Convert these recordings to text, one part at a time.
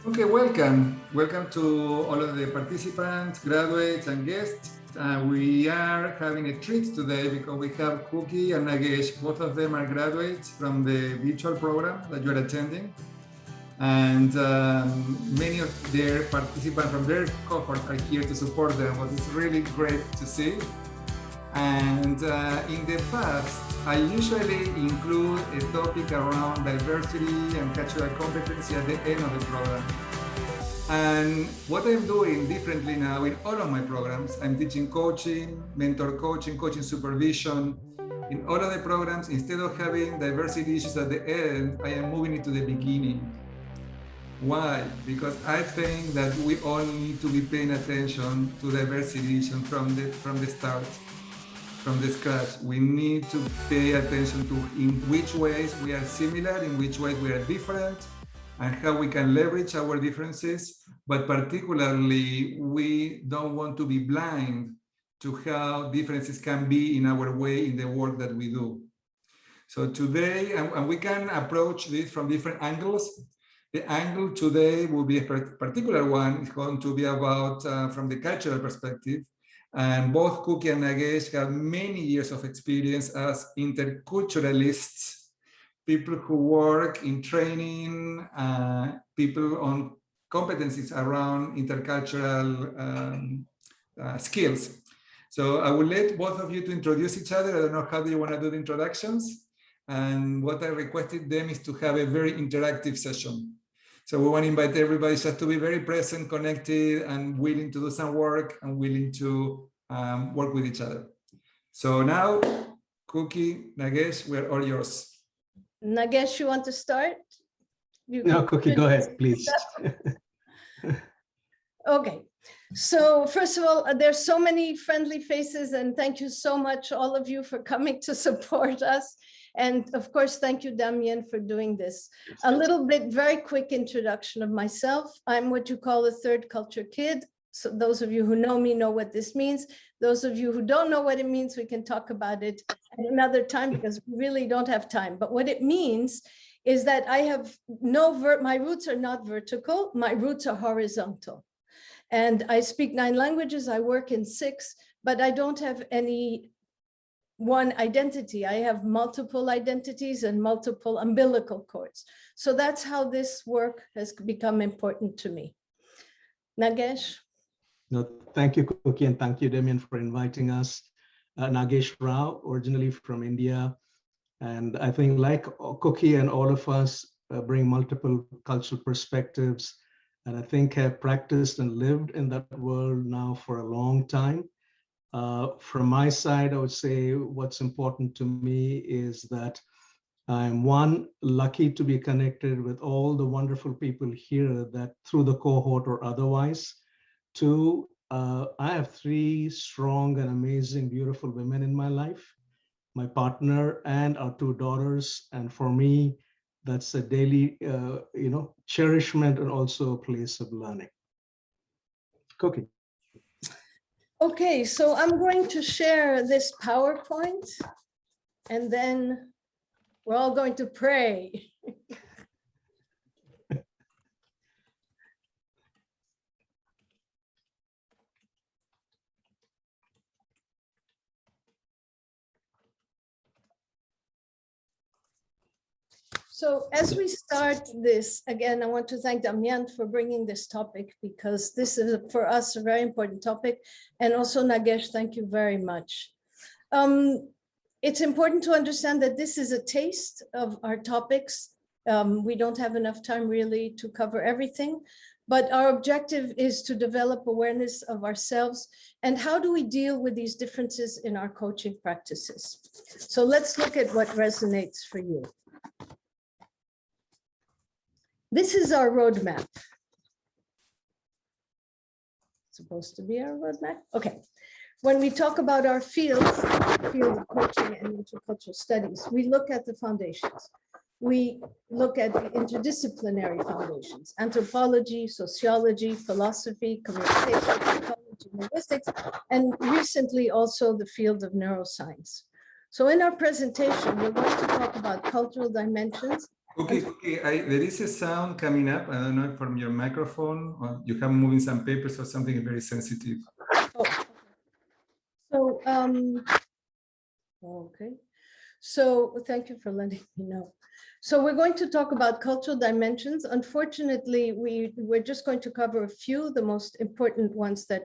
Okay, welcome. Welcome to all of the participants, graduates, and guests. We are having a treat today because we have Cookie and Nagesh. Both of them are graduates from the virtual program that you're attending. And many of their participants from their cohort are here to support them, what is really great to see. And in the past, I usually include a topic around diversity and cultural competency at the end of the program. And what I'm doing differently now in all of my programs, I'm teaching coaching, mentor coaching, coaching supervision. In all of the programs, instead of having diversity issues at the end, I am moving it to the beginning. Why? Because I think that we all need to be paying attention to diversity issues from the start. From the scratch, we need to pay attention to in which ways we are similar, in which ways we are different, and how we can leverage our differences. But particularly, we don't want to be blind to how differences can be in our way in the work that we do. So today, and we can approach this from different angles. The angle today will be a particular one. It's going to be about from the cultural perspective. And both Cookie and Nagesh have many years of experience as interculturalists, people who work in training, people on competencies around intercultural skills. So I will let both of you to introduce each other. I don't know how do you want to do the introductions. And what I requested them is to have a very interactive session. So we want to invite everybody just to be very present, connected, and willing to do some work and willing to work with each other. So now, Cookie, Nagesh, we're all yours. Nagesh, you want to start? No, Cookie, go ahead, please. Okay. So first of all, there's so many friendly faces, and thank you so much, all of you, for coming to support us. And of course, thank you, Damien, for doing this. A little bit, very quick introduction of myself. I'm what you call a third culture kid. So those of you who know me know what this means. Those of you who don't know what it means, we can talk about it at another time because we really don't have time. But what it means is that I have my roots are not vertical, my roots are horizontal. And I speak 9 languages, I work in 6, but I don't have any one identity. I have multiple identities and multiple umbilical cords. So that's how this work has become important to me. Nagesh? No, thank you, Cookie, and thank you, Damien, for inviting us. Nagesh Rao, originally from India. And I think like Cookie and all of us bring multiple cultural perspectives, and I think have practiced and lived in that world now for a long time. From my side, I would say what's important to me is that I'm lucky to be connected with all the wonderful people here that through the cohort or otherwise. 2, I have 3 strong and amazing, beautiful women in my life, my partner and our 2 daughters. And for me, that's a daily, cherishment and also a place of learning. Cookie. Okay, so I'm going to share this PowerPoint, and then we're all going to pray. So as we start this, again, I want to thank Damien for bringing this topic because this is, for us, a very important topic. And also, Nagesh, thank you very much. It's important to understand that this is a taste of our topics. We don't have enough time really to cover everything, but our objective is to develop awareness of ourselves and how do we deal with these differences in our coaching practices. So let's look at what resonates for you. This is our roadmap. It's supposed to be our roadmap. Okay. When we talk about our field of coaching and intercultural studies, we look at the foundations. We look at the interdisciplinary foundations, anthropology, sociology, philosophy, communication, psychology, linguistics, and recently also the field of neuroscience. So in our presentation, we're going to talk about cultural dimensions Okay, there is a sound coming up. I don't know if from your microphone or you have moving some papers or something very sensitive. Oh. So, okay. So thank you for letting me know. So we're going to talk about cultural dimensions. Unfortunately, we're just going to cover a few, the most important ones that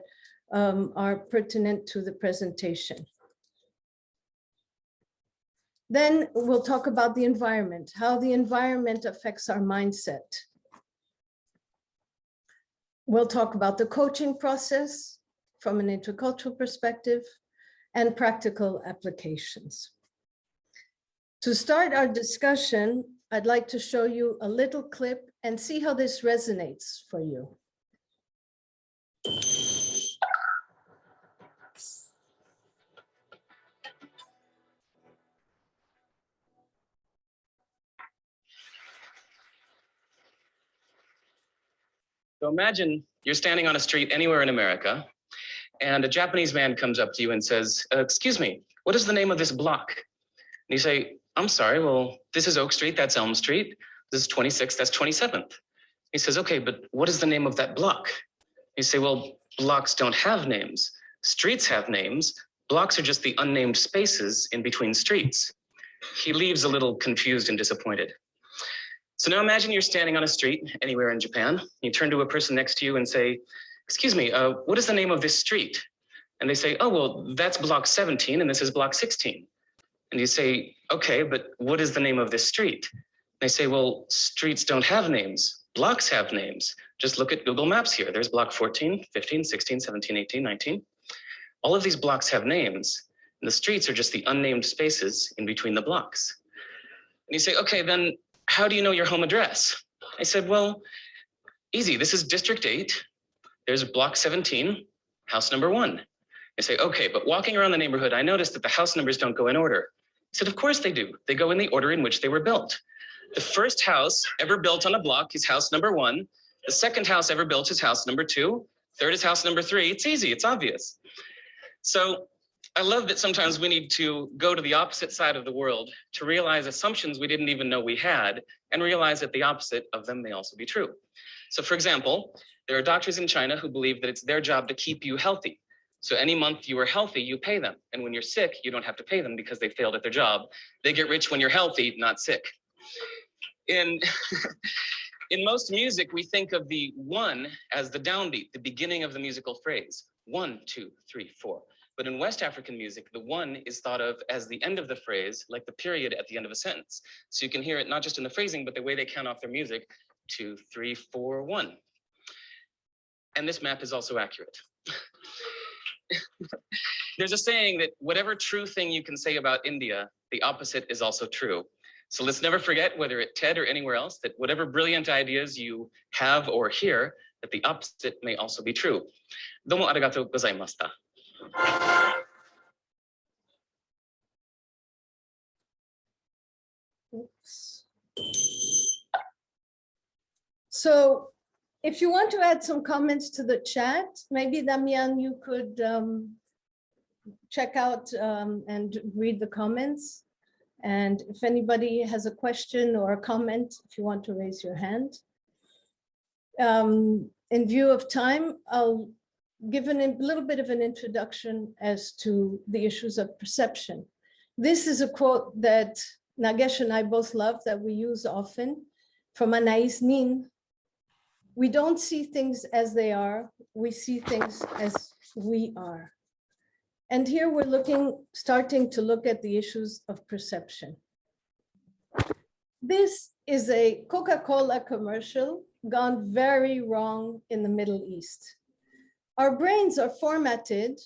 are pertinent to the presentation. Then we'll talk about the environment, how the environment affects our mindset. We'll talk about the coaching process from an intercultural perspective and practical applications. To start our discussion, I'd like to show you a little clip and see how this resonates for you. So imagine you're standing on a street anywhere in America, and a Japanese man comes up to you and says, excuse me, what is the name of this block? And you say, I'm sorry, well, this is Oak Street, that's Elm Street. This is 26th, that's 27th. He says, okay, but what is the name of that block? You say, well, blocks don't have names. Streets have names. Blocks are just the unnamed spaces in between streets. He leaves a little confused and disappointed. So now imagine you're standing on a street anywhere in Japan. You turn to a person next to you and say, excuse me, what is the name of this street? And they say, oh, well, that's block 17 and this is block 16. And you say, okay, but what is the name of this street? They say, well, streets don't have names. Blocks have names. Just look at Google Maps here. There's block 14, 15, 16, 17, 18, 19. All of these blocks have names, and the streets are just the unnamed spaces in between the blocks. And you say, okay, then how do you know your home address? I said, well, easy. This is District 8. There's block 17, house number 1. I say, okay, but walking around the neighborhood, I noticed that the house numbers don't go in order. I said, of course they do. They go in the order in which they were built. The first house ever built on a block is house number 1. The second house ever built is house number 2. Third is house number 3. It's easy, it's obvious. So I love that sometimes we need to go to the opposite side of the world to realize assumptions we didn't even know we had and realize that the opposite of them may also be true. So for example, there are doctors in China who believe that it's their job to keep you healthy. So any month you are healthy, you pay them. And when you're sick, you don't have to pay them because they failed at their job. They get rich when you're healthy, not sick. In most music, we think of the 1 as the downbeat, the beginning of the musical phrase. 1, 2, 3, 4. But in West African music, the 1 is thought of as the end of the phrase, like the period at the end of a sentence. So you can hear it not just in the phrasing, but the way they count off their music, 2, 3, 4, 1. And this map is also accurate. There's a saying that whatever true thing you can say about India, the opposite is also true. So let's never forget, whether at TED or anywhere else, that whatever brilliant ideas you have or hear, that the opposite may also be true. Domo arigatou gozaimashita. Oops. So if you want to add some comments to the chat, maybe Damian, you could check out and read the comments. And if anybody has a question or a comment, if you want to raise your hand. In view of time, I'll give a little bit of an introduction as to the issues of perception. This is a quote that Nagesh and I both love, that we use often, from Anais Nin. We don't see things as they are, we see things as we are. And here we're starting to look at the issues of perception. This is a Coca-Cola commercial gone very wrong in the Middle East. Our brains are formatted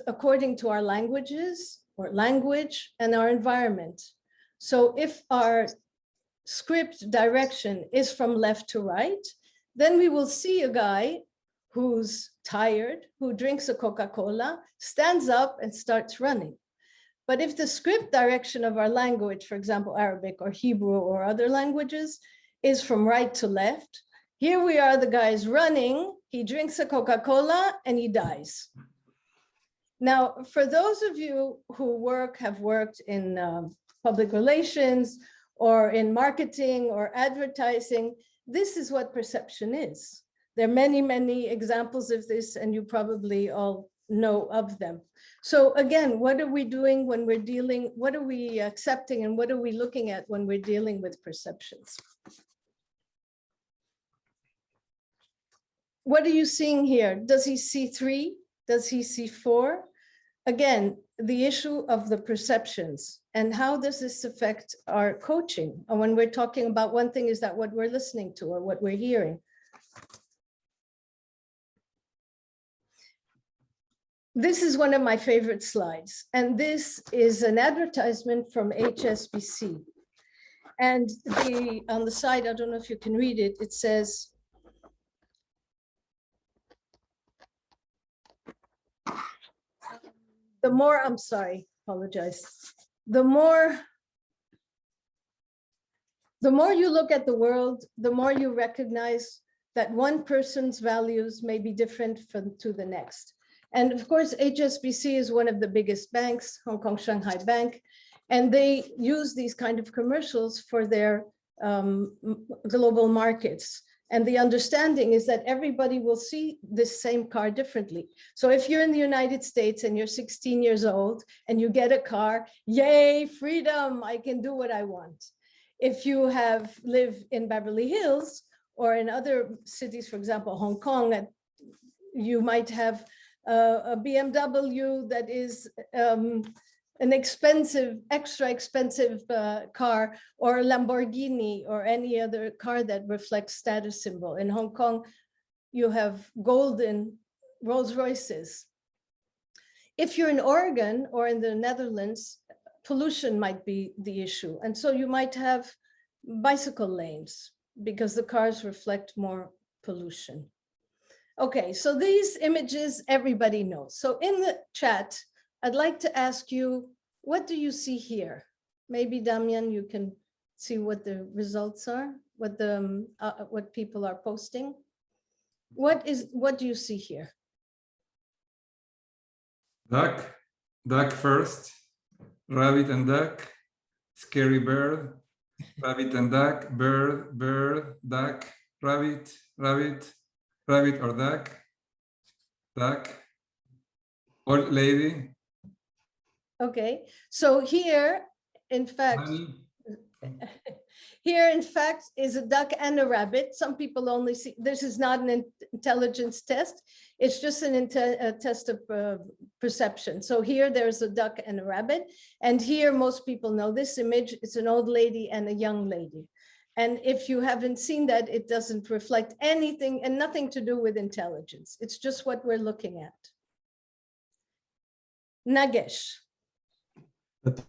according to our languages or language and our environment. So if our script direction is from left to right, then we will see a guy who's tired, who drinks a Coca-Cola, stands up and starts running. But if the script direction of our language, for example, Arabic or Hebrew or other languages, is from right to left, here we are, the guy's running, he drinks a Coca-Cola and he dies. Now, for those of you who have worked in public relations or in marketing or advertising. This is what perception is. There are many, many examples of this, and you probably all know of them. So again, what are we doing when we're dealing, what are we accepting and what are we looking at when we're dealing with perceptions? What are you seeing here? Does he see 3? Does he see 4? Again, the issue of the perceptions and how does this affect our coaching? And when we're talking about, one thing is that what we're listening to or what we're hearing. This is one of my favorite slides, and this is an advertisement from HSBC. And on the side, I don't know if you can read it, it says, the more, I'm sorry, apologize. The more you look at the world, the more you recognize that one person's values may be different to the next. And of course, HSBC is one of the biggest banks, Hong Kong Shanghai Bank, and they use these kind of commercials for their global markets. And the understanding is that everybody will see this same car differently. So if you're in the United States and you're 16 years old and you get a car, yay, freedom, I can do what I want. If you live in Beverly Hills or in other cities, for example, Hong Kong, you might have a BMW that is an expensive, extra expensive car, or a Lamborghini or any other car that reflects status symbol. In Hong Kong, you have golden Rolls Royces. If you're in Oregon or in the Netherlands, pollution might be the issue. And so you might have bicycle lanes because the cars reflect more pollution. Okay, so these images everybody knows. So in the chat, I'd like to ask you, what do you see here? Maybe Damian, you can see what the results are, what people are posting. What do you see here? Duck first, rabbit and duck, scary bird, rabbit and duck, bird, duck, rabbit, rabbit or duck, old lady. Okay, so here, in fact, is a duck and a rabbit. Some people only see, this is not an intelligence test. It's just a test of perception. So here there's a duck and a rabbit. And here most people know this image. It's an old lady and a young lady. And if you haven't seen that, it doesn't reflect anything and nothing to do with intelligence. It's just what we're looking at. Nagesh.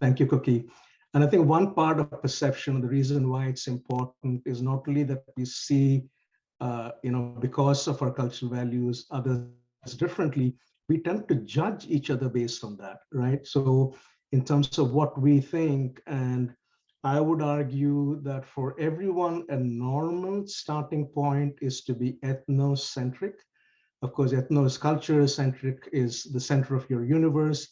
Thank you, Cookie. And I think one part of perception, the reason why it's important is not only that we see, because of our cultural values, others differently, we tend to judge each other based on that, right? So in terms of what we think, and I would argue that for everyone, a normal starting point is to be ethnocentric. Of course, culture-centric is the center of your universe.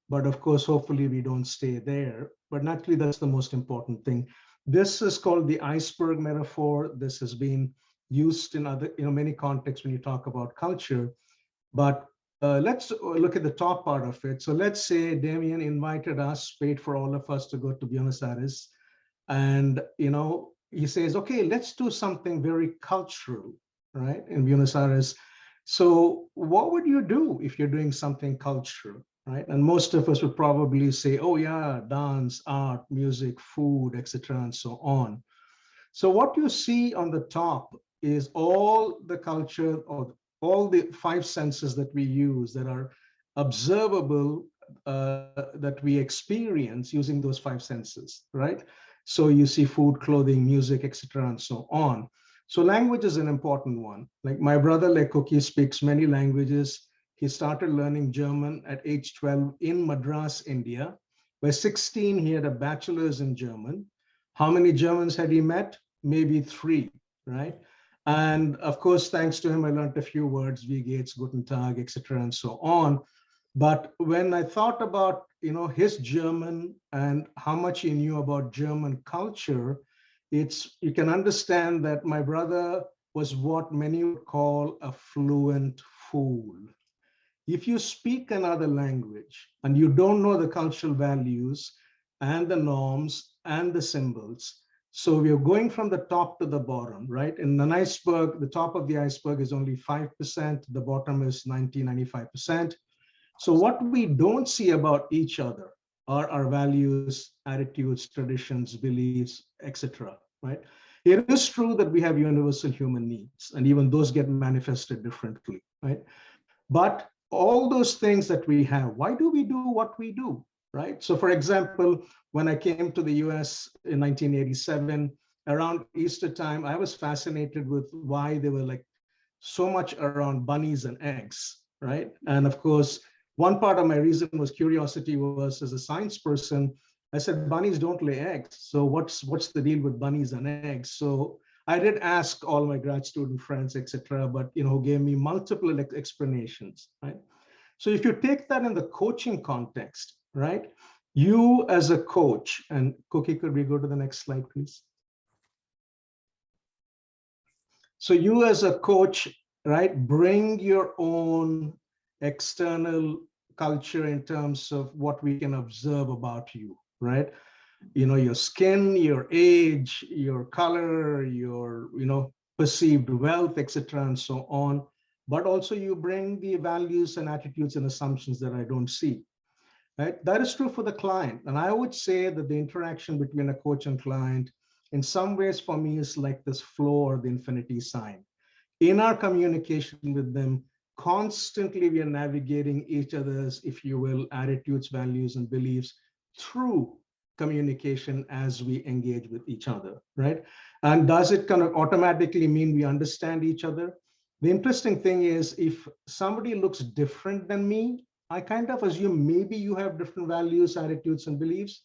But of course, hopefully we don't stay there. But naturally, that's the most important thing. This is called the iceberg metaphor. This has been used in other, many contexts when you talk about culture. But let's look at the top part of it. So let's say Damien invited us, paid for all of us to go to Buenos Aires. And, he says, okay, let's do something very cultural, right, in Buenos Aires. So what would you do if you're doing something cultural? Right, and most of us would probably say, oh yeah, dance, art, music, food, etc., and so on. So what you see on the top is all the culture or all the 5 senses that we use that are observable, that we experience using those 5 senses, right? So you see food, clothing, music, etc., and so on. So language is an important one. Like my brother, like Cookie, speaks many languages. He started learning German at age 12 in Madras, India. By 16, he had a bachelor's in German. How many Germans had he met? Maybe 3, right? And of course, thanks to him, I learned a few words, wie geht's, guten Tag, etc., and so on. But when I thought about, his German and how much he knew about German culture, you can understand that my brother was what many would call a fluent fool. If you speak another language and you don't know the cultural values and the norms and the symbols, so we are going from the top to the bottom, right? In an iceberg, the top of the iceberg is only 5%, the bottom is 95%. So what we don't see about each other are our values, attitudes, traditions, beliefs, etc., right? It is true that we have universal human needs, and even those get manifested differently, right? But all those things that we have, why do we do what we do, right? So for example, when I came to the US in 1987, around Easter time, I was fascinated with why they were like so much around bunnies and eggs, right? And of course, one part of my reason was curiosity was, as a science person, I said, bunnies don't lay eggs. So what's the deal with bunnies and eggs? So I did ask all my grad student friends, etc., but who gave me multiple explanations, right? So if you take that in the coaching context, right? You as a coach, and Cookie, could we go to the next slide, please? So you as a coach, right, bring your own external culture in terms of what we can observe about you, right? Your skin, your age, your color, your, perceived wealth, etc., and so on. But also you bring the values and attitudes and assumptions that I don't see, right? That is true for the client. And I would say that the interaction between a coach and client in some ways for me is like this flow or the infinity sign. In our communication with them, constantly we are navigating each other's, if you will, attitudes, values, and beliefs through communication as we engage with each other, right? And does it kind of automatically mean we understand each other? The interesting thing is, if somebody looks different than me, I kind of assume maybe you have different values, attitudes, and beliefs.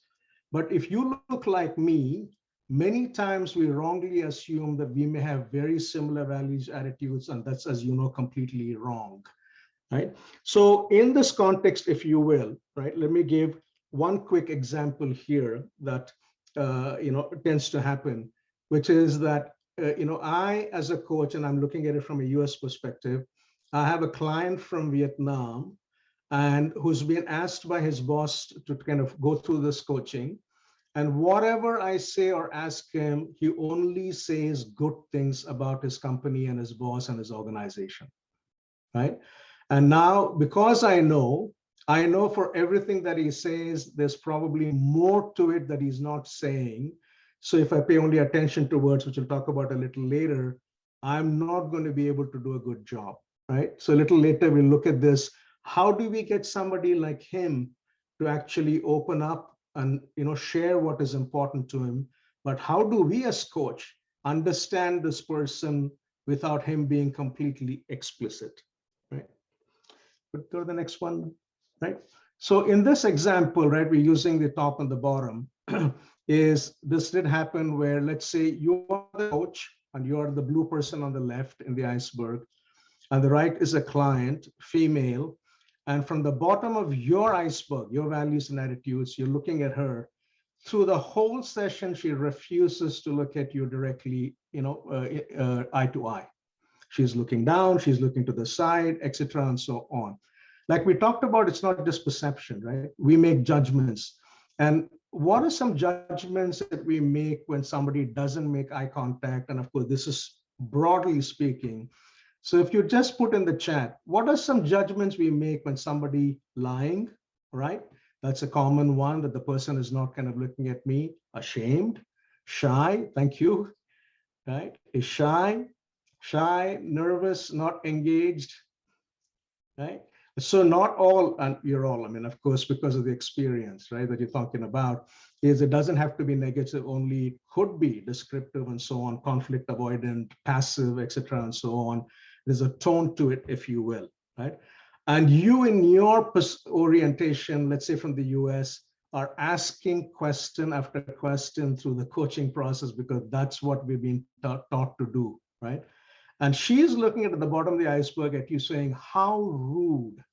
But if you look like me, many times we wrongly assume that we may have very similar values, attitudes, and that's, as you know, completely wrong, right? So in this context, if you will, right, let me give one quick example here that tends to happen, which is that I, as a coach, and I'm looking at it from a US perspective, I have a client from Vietnam and who's been asked by his boss to kind of go through this coaching. And whatever I say or ask him, he only says good things about his company and his boss and his organization, right? And now, because I know for everything that he says, there's probably more to it that he's not saying. So if I pay only attention to words, which we'll talk about a little later, I'm not going to be able to do a good job, right? So a little later, we'll look at this. How do we get somebody like him to actually open up and share what is important to him? But how do we as coach understand this person without him being completely explicit, right? But go to the next one, right? So in this example, right, we're using the top and the bottom. Is this did happen where, let's say you are the coach and you are the blue person on the left in the iceberg, and the right is a client, female. And from the bottom of your iceberg, your values and attitudes, you're looking at her. Through the whole session, she refuses to look at you directly, eye to eye. She's looking down, she's looking to the side, etc., and so on. Like we talked about, it's not just perception, right? We make judgments. And what are some judgments that we make when somebody doesn't make eye contact? And of course, this is broadly speaking. So if you just put in the chat, what are some judgments we make when somebody lying, right? That's a common one, that the person is not kind of looking at me. Ashamed, shy, thank you, right? Is shy, nervous, not engaged, right? So not all, and you're all, I mean, of course, because of the experience, right, that you're talking about, is it doesn't have to be negative only, it could be descriptive and so on, conflict avoidant, passive, etc., and so on. There's a tone to it, if you will, right? And you in your orientation, let's say from the US, are asking question after question through the coaching process because that's what we've been taught to do, right? And she's looking at the bottom of the iceberg at you saying, how rude,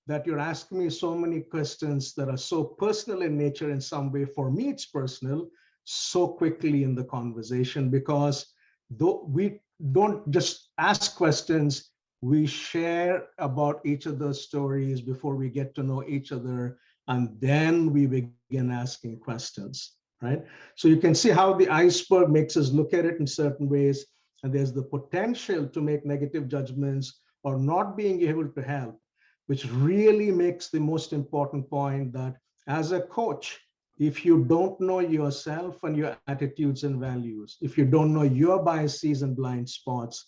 that you're asking me so many questions that are so personal in nature in some way. For me, it's personal so quickly in the conversation, because though we don't just ask questions, we share about each other's stories before we get to know each other, and then we begin asking questions, right? So you can see how the iceberg makes us look at it in certain ways, and there's the potential to make negative judgments or not being able to help, which really makes the most important point that as a coach, if you don't know yourself and your attitudes and values, if you don't know your biases and blind spots,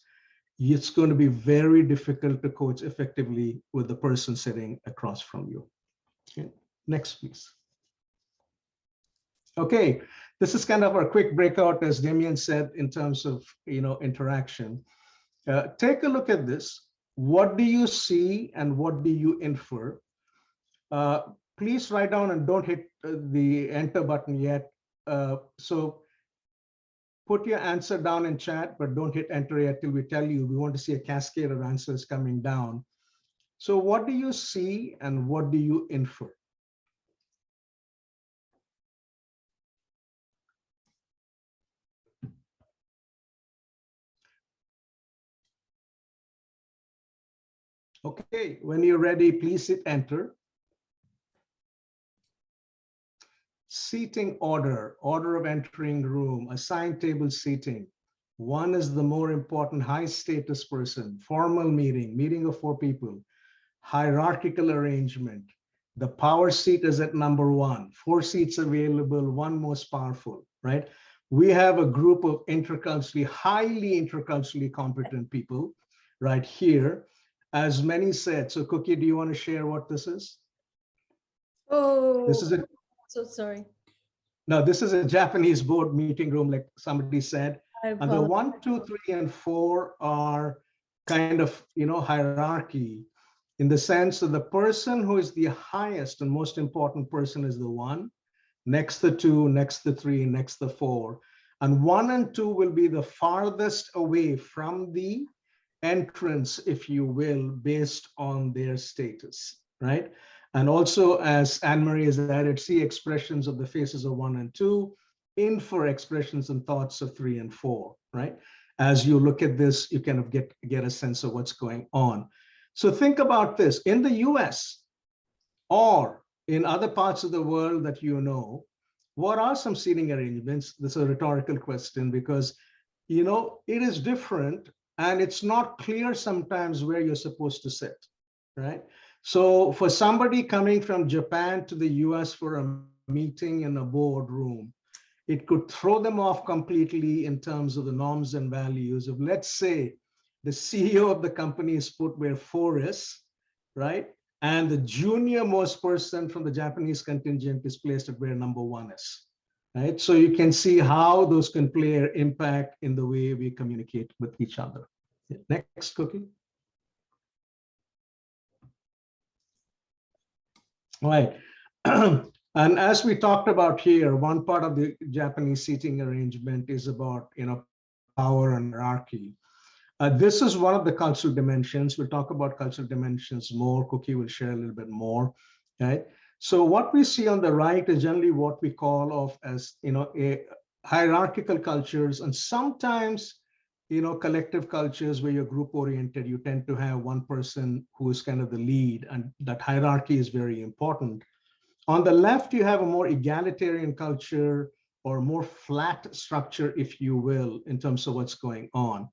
it's going to be very difficult to coach effectively with the person sitting across from you. Okay. Next, please. Okay, this is kind of a quick breakout, as Damien said, in terms of interaction. Take a look at this. What do you see and what do you infer? Please write down and don't hit the enter button yet. So put your answer down in chat, but don't hit enter yet till we tell you. We want to see a cascade of answers coming down. So what do you see and what do you infer? Okay, when you're ready, please hit enter. Seating order, order of entering room, assigned table seating. One is the more important high status person, formal meeting, meeting of 4 people, hierarchical arrangement. The power seat is at number 1, 4 seats available, 1 most powerful, right? We have a group of highly interculturally competent people right here. As many said, so Cookie, do you want to share what this is? Oh, this is so sorry. No, this is a Japanese board meeting room, like somebody said. And the 1, 2, 3, and 4 are kind of, hierarchy, in the sense that the person who is the highest and most important person is the 1, next the 2, next the 3, next the 4. And 1 and 2 will be the farthest away from the entrance, if you will, based on their status, right? And also, as Anne-Marie has added, see expressions of the faces of 1 and 2, infer expressions and thoughts of 3 and 4, right? As you look at this, you kind of get a sense of what's going on. So think about this. In the US or in other parts of the world that you know, what are some seating arrangements? This is a rhetorical question because, it is different and it's not clear sometimes where you're supposed to sit, right? So for somebody coming from Japan to the US for a meeting in a boardroom, it could throw them off completely in terms of the norms and values of, let's say, the CEO of the company is put where 4 is, right? And the junior most person from the Japanese contingent is placed at where number 1 is, right? So you can see how those can play an impact in the way we communicate with each other. Next, Cookie. All right. And as we talked about here, one part of the Japanese seating arrangement is about, power and hierarchy. This is one of the cultural dimensions. We'll talk about cultural dimensions more. Cookie will share a little bit more, right? So what we see on the right is generally what we call of as, a hierarchical cultures, and sometimes, collective cultures where you're group oriented, you tend to have one person who is kind of the lead, and that hierarchy is very important. On the left, you have a more egalitarian culture or more flat structure, if you will, in terms of what's going on.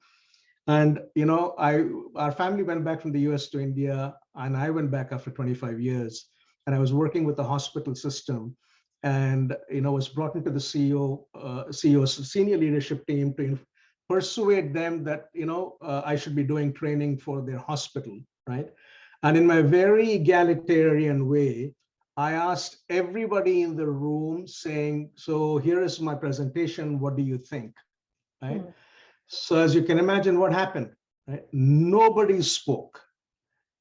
And, our family went back from the US to India, and I went back after 25 years, and I was working with the hospital system, and, was brought into the CEO's senior leadership team to persuade them that, I should be doing training for their hospital, right? And in my very egalitarian way, I asked everybody in the room saying, so here is my presentation, what do you think, right? Mm-hmm. So as you can imagine what happened, right? Nobody spoke.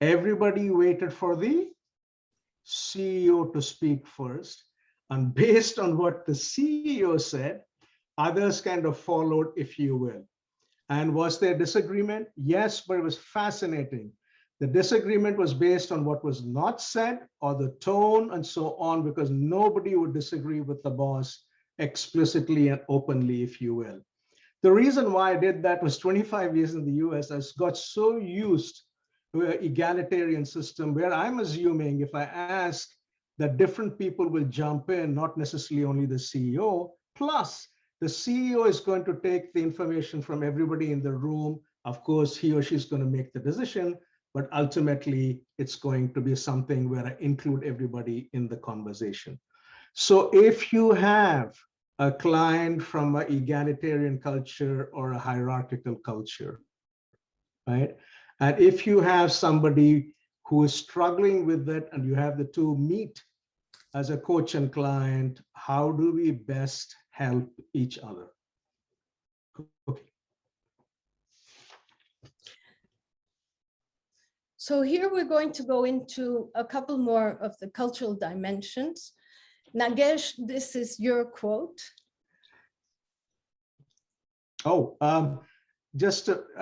Everybody waited for the CEO to speak first. And based on what the CEO said, others kind of followed, if you will. And was there disagreement? Yes, but it was fascinating The disagreement was based on what was not said or the tone and so on, because nobody would disagree with the boss explicitly and openly, if you will. The reason why I did that was 25 years in the US, I got so used to an egalitarian system where I'm assuming if I ask that different people will jump in, not necessarily only the CEO, plus the CEO is going to take the information from everybody in the room. Of course, he or she's going to make the decision, but ultimately it's going to be something where I include everybody in the conversation. So if you have a client from an egalitarian culture or a hierarchical culture, right? And if you have somebody who is struggling with it and you have the two meet as a coach and client, how do we best help each other? Okay. So here we're going to go into a couple more of the cultural dimensions. Nagesh, this is your quote. Oh, I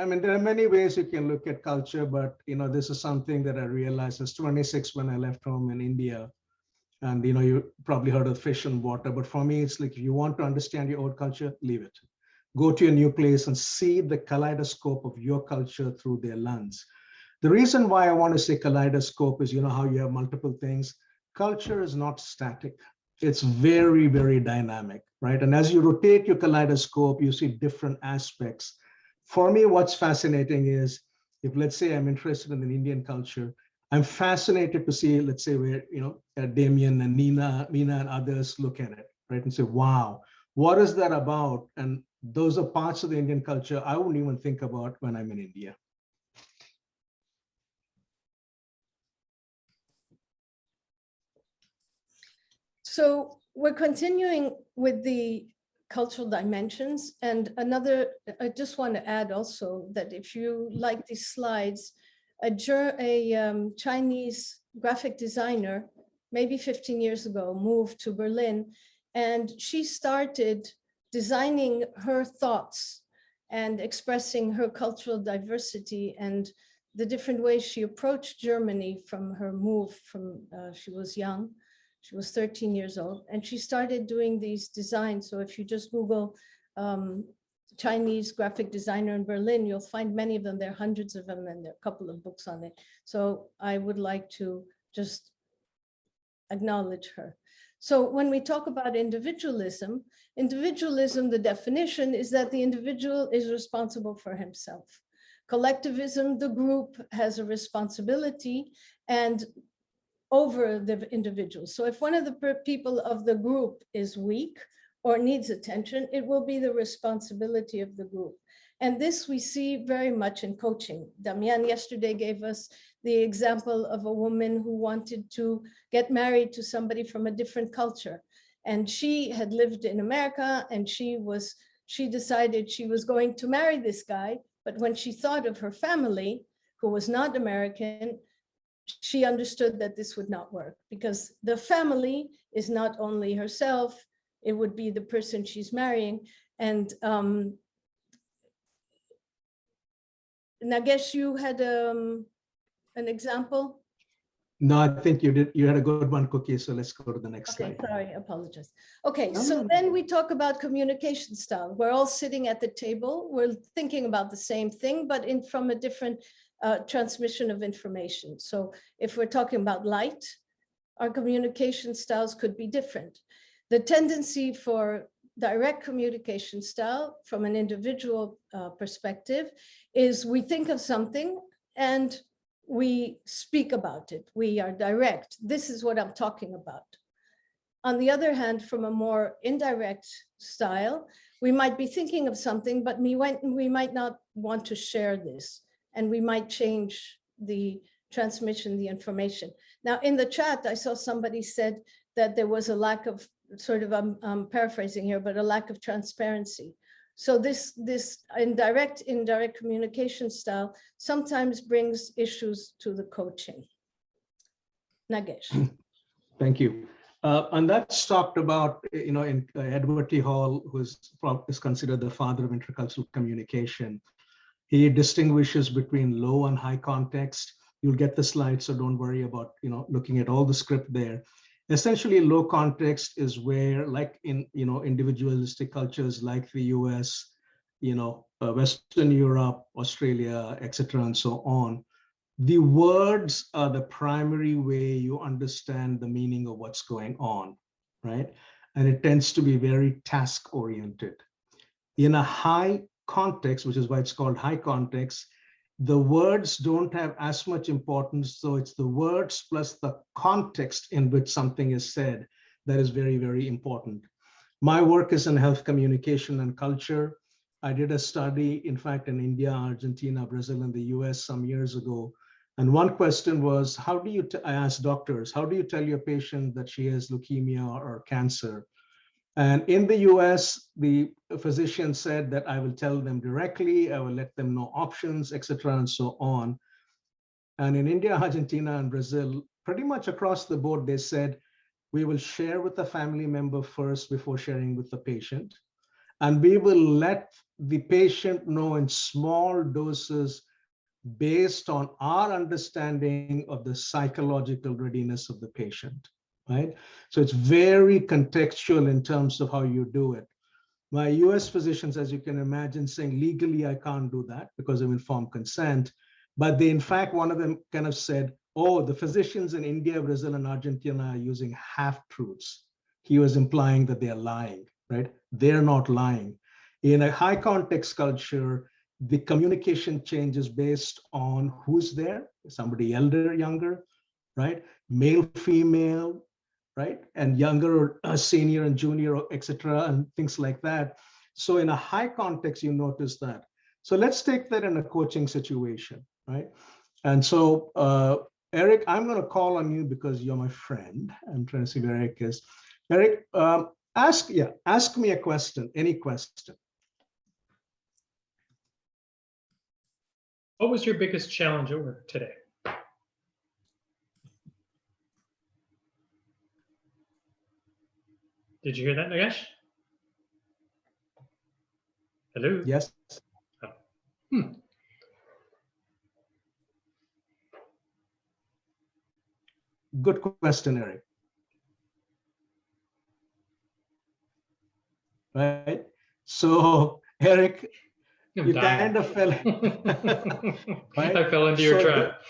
mean, there are many ways you can look at culture, but this is something that I realized I was 26 when I left home in India. And you probably heard of fish and water, but for me, it's like, if you want to understand your own culture, leave it. Go to a new place and see the kaleidoscope of your culture through their lens. The reason why I want to say kaleidoscope is, how you have multiple things. Culture is not static. It's very, very dynamic, right? And as you rotate your kaleidoscope, you see different aspects. For me, what's fascinating is, if let's say I'm interested in an Indian culture, I'm fascinated to see, let's say, where Damien and Mina and others look at it, right, and say, wow, what is that about? And those are parts of the Indian culture I wouldn't even think about when I'm in India. So we're continuing with the cultural dimensions. And I just want to add also that if you like these slides, a Chinese graphic designer, maybe 15 years ago, moved to Berlin, and she started designing her thoughts and expressing her cultural diversity and the different ways she approached Germany from her move from, she was young. She was 13 years old, and she started doing these designs. So if you just Google Chinese graphic designer in Berlin, you'll find many of them. There are hundreds of them, and there are a couple of books on it. So I would like to just acknowledge her. So when we talk about individualism, the definition is that the individual is responsible for himself. Collectivism, the group has a responsibility and over the individual. So if one of the people of the group is weak or needs attention, it will be the responsibility of the group. And this we see very much in coaching. Damian yesterday gave us the example of a woman who wanted to get married to somebody from a different culture. And she had lived in America, and she decided she was going to marry this guy. But when she thought of her family, who was not American, she understood that this would not work, because the family is not only herself, it would be the person she's marrying. And Nagesh, you had an example? No, I think you did. You had a good one, Cookie. So let's go to the next slide. Sorry, apologize. Okay, so then we talk about communication style. We're all sitting at the table. We're thinking about the same thing, but from a different transmission of information. So if we're talking about light, our communication styles could be different. The tendency for direct communication style from an individual perspective is we think of something and we speak about it. We are direct. This is what I'm talking about. On the other hand, from a more indirect style, we might be thinking of something, but we might not want to share this, and we might change the transmission, the information. Now, in the chat, I saw somebody said that there was a lack of, sort of, I'm paraphrasing here, but a lack of transparency. So this indirect communication style sometimes brings issues to the coaching. Nagesh. Thank you. And that's talked about, in Edward T. Hall, who is considered the father of intercultural communication. He distinguishes between low and high context. You'll get the slides, so don't worry about looking at all the script there. Essentially, low context is where, like in individualistic cultures like the US, Western Europe, Australia, etc., and so on, the words are the primary way you understand the meaning of what's going on, right? And it tends to be very task-oriented. In a high context, which is why it's called high context, the words don't have as much importance, so it's the words plus the context in which something is said that is very, very important. My work is in health communication and culture. I did a study, in fact, in India, Argentina, Brazil, and the US some years ago. And one question was, I asked doctors, how do you tell your patient that she has leukemia or cancer? And in the US, the physician said that I will tell them directly, I will let them know options, etc., and so on. And in India, Argentina, and Brazil, pretty much across the board, they said, we will share with the family member first before sharing with the patient. And we will let the patient know in small doses based on our understanding of the psychological readiness of the patient, right? So it's very contextual in terms of how you do it. My US physicians, as you can imagine, saying legally I can't do that because of informed consent, but they, in fact, one of them kind of said, oh, the physicians in India, Brazil, and Argentina are using half-truths. He was implying that they're lying, right? They're not lying. In a high context culture, the communication changes based on who's there, somebody elder, younger, right? Male, female, right? And younger or senior and junior, etc., and things like that. So in a high context, you notice that. So let's take that in a coaching situation, right? And so, Eric, I'm going to call on you because you're my friend. I'm trying to see where Eric is. Eric, ask me a question, any question. What was your biggest challenge at work today? Did you hear that, Nagesh? Hello? Yes. Oh. Good question, Eric. Right? So, Eric, you kind of fell. Right? I fell into your trap.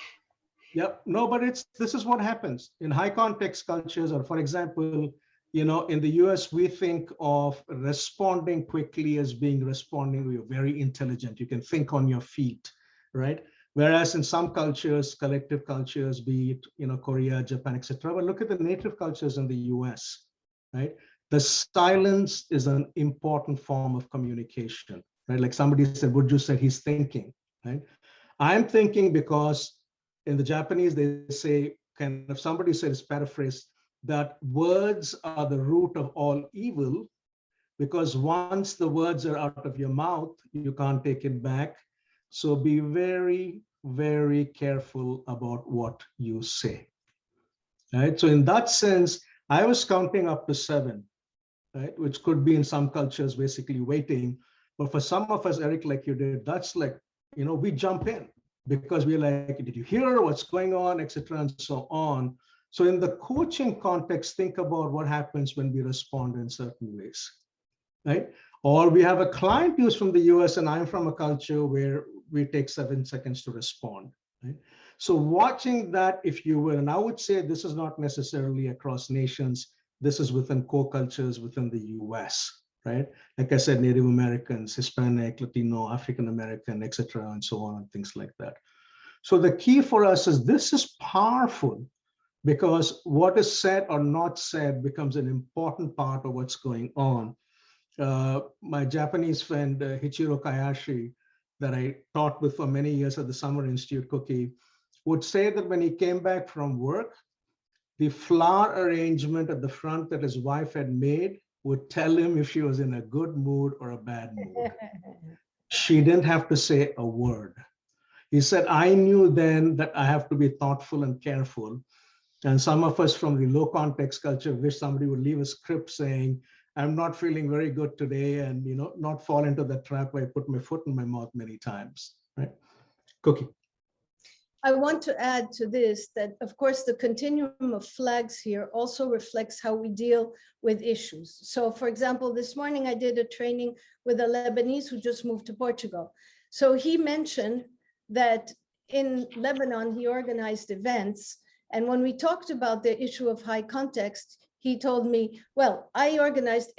Yep. No, but this is what happens in high context cultures, or for example, in the US, we think of responding quickly as being you're very intelligent. You can think on your feet, right? Whereas in some cultures, collective cultures, be it Korea, Japan, etc. But look at the native cultures in the US, right? The silence is an important form of communication, right? Like somebody said, Burju said he's thinking, right? I'm thinking because in the Japanese, they say, kind of somebody said, it's paraphrased, that words are the root of all evil, because once the words are out of your mouth, you can't take it back. So be very, very careful about what you say, right? So in that sense, I was counting up to 7, right? Which could be in some cultures basically waiting. But for some of us, Eric, like you did, that's like, we jump in because we're like, did you hear what's going on, etc., and so on. So in the coaching context, think about what happens when we respond in certain ways, right? Or we have a client who's from the US and I'm from a culture where we take 7 seconds to respond, right? So watching that, if you will, and I would say this is not necessarily across nations, this is within core cultures within the US, right? Like I said, Native Americans, Hispanic, Latino, African American, etc., and so on, and things like that. So the key for us is this is powerful, because what is said or not said becomes an important part of what's going on. My Japanese friend, Hichiro Kayashi, that I taught with for many years at the Summer Institute, Cookie, would say that when he came back from work, the flower arrangement at the front that his wife had made would tell him if she was in a good mood or a bad mood. She didn't have to say a word. He said, I knew then that I have to be thoughtful and careful. And some of us from the low context culture wish somebody would leave a script saying, I'm not feeling very good today, and not fall into that trap where I put my foot in my mouth many times, right? Cookie. I want to add to this that, of course, the continuum of flags here also reflects how we deal with issues. So, for example, this morning I did a training with a Lebanese who just moved to Portugal. So he mentioned that in Lebanon, he organized events. And when we talked about the issue of high context, he told me, well, I organized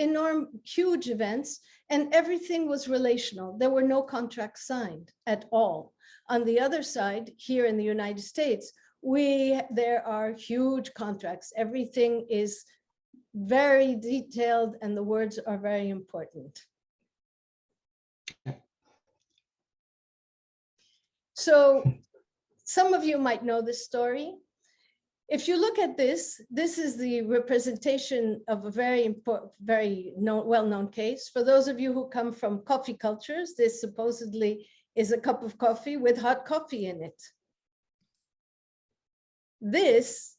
huge events and everything was relational. There were no contracts signed at all. On the other side, here in the United States, there are huge contracts. Everything is very detailed and the words are very important. So some of you might know this story. If you look at this, this is the representation of a very important, well-known case. For those of you who come from coffee cultures, this supposedly is a cup of coffee with hot coffee in it. This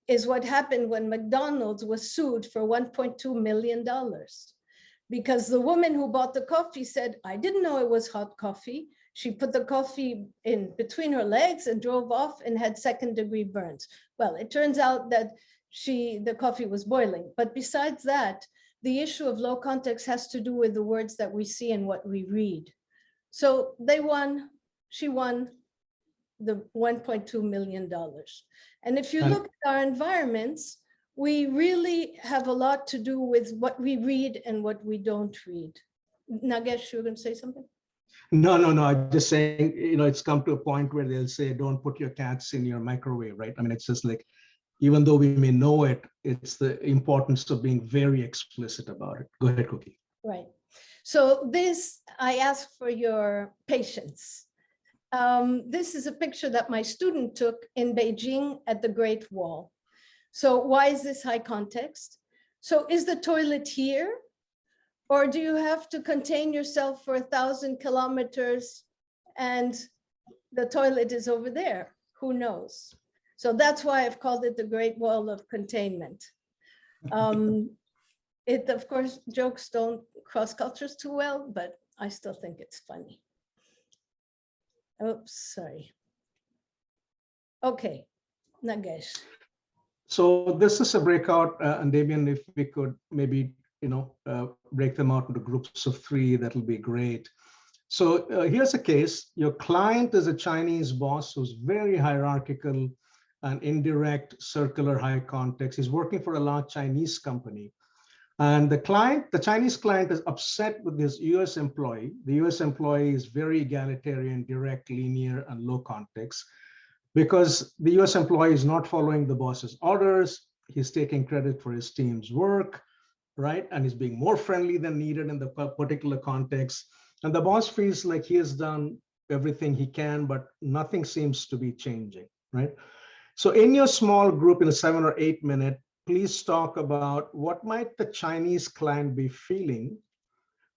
is what happened when McDonald's was sued for $1.2 million. Because the woman who bought the coffee said, I didn't know it was hot coffee. She put the coffee in between her legs and drove off and had second-degree burns. Well, it turns out that the coffee was boiling. But besides that, the issue of low context has to do with the words that we see and what we read. So she won the $1.2 million. And if you look at our environments, we really have a lot to do with what we read and what we don't read. Nagesh, you're going to say something? No. I'm just saying, it's come to a point where they'll say, don't put your cats in your microwave, right? I mean, it's just like, even though we may know it, it's the importance of being very explicit about it. Go ahead, Cookie. Right. So I ask for your patience. This is a picture that my student took in Beijing at the Great Wall. So why is this high context? So is the toilet here? Or do you have to contain yourself for 1,000 kilometers and the toilet is over there? Who knows? So that's why I've called it the Great Wall of Containment. Of course, jokes don't cross cultures too well, but I still think it's funny. Oops, sorry. Okay, Nagesh. So this is a breakout, and Damien, if we could maybe, break them out into groups of 3, that'll be great. So here's a case. Your client is a Chinese boss who's very hierarchical and indirect, circular, high context. He's working for a large Chinese company. And the Chinese client is upset with his US employee. The US employee is very egalitarian, direct, linear, and low context, because the US employee is not following the boss's orders. He's taking credit for his team's work, right? And he's being more friendly than needed in the particular context. And the boss feels like he has done everything he can, but nothing seems to be changing, right? So in your small group in a 7 or 8 minute, please talk about what might the Chinese client be feeling,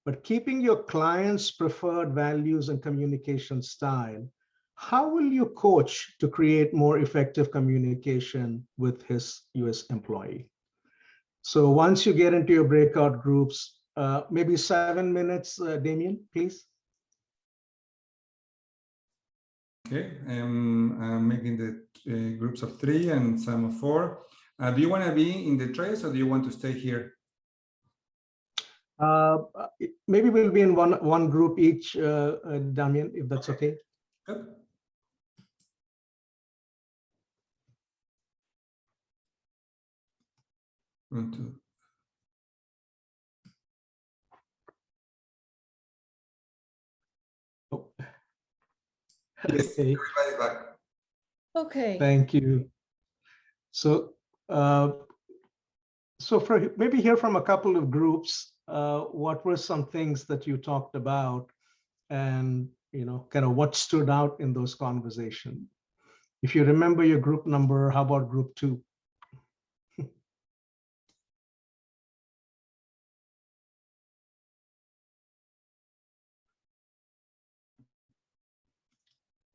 but keeping your client's preferred values and communication style. How will you coach to create more effective communication with his US employee? So once you get into your breakout groups, maybe 7 minutes, Damien, please. Okay, I'm making the groups of 3 and some of 4. Do you want to be in the trace or do you want to stay here? Maybe we'll be in one group each, Damien, if that's okay. Good. One, two. Oh. Yes, Okay. everybody's back. Okay. Thank you. So, maybe hear from a couple of groups, what were some things that you talked about, and kind of what stood out in those conversations. If you remember your group number, how about group 2?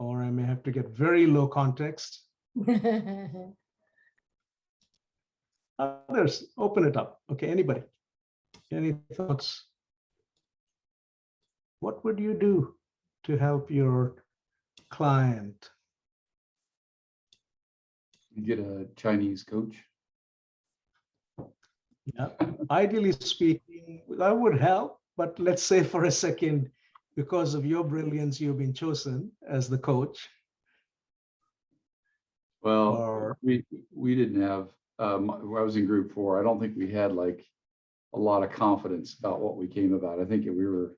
Or I may have to get very low context. Others, open it up. Okay, anybody? Any thoughts? What would you do to help your client? You get a Chinese coach. Yeah, ideally speaking, that would help, but let's say for a second, because of your brilliance, you've been chosen as the coach. Well, Or we didn't have, I was in group 4. I don't think we had like a lot of confidence about what we came about. I think we were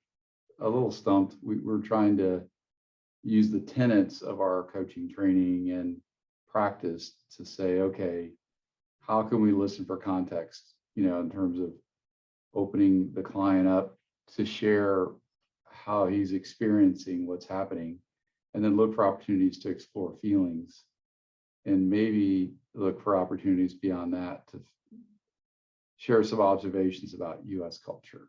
a little stumped. We were trying to use the tenets of our coaching training and practice to say, okay, how can we listen for context, in terms of opening the client up to share how he's experiencing what's happening, and then look for opportunities to explore feelings, and maybe look for opportunities beyond that to share some observations about US culture.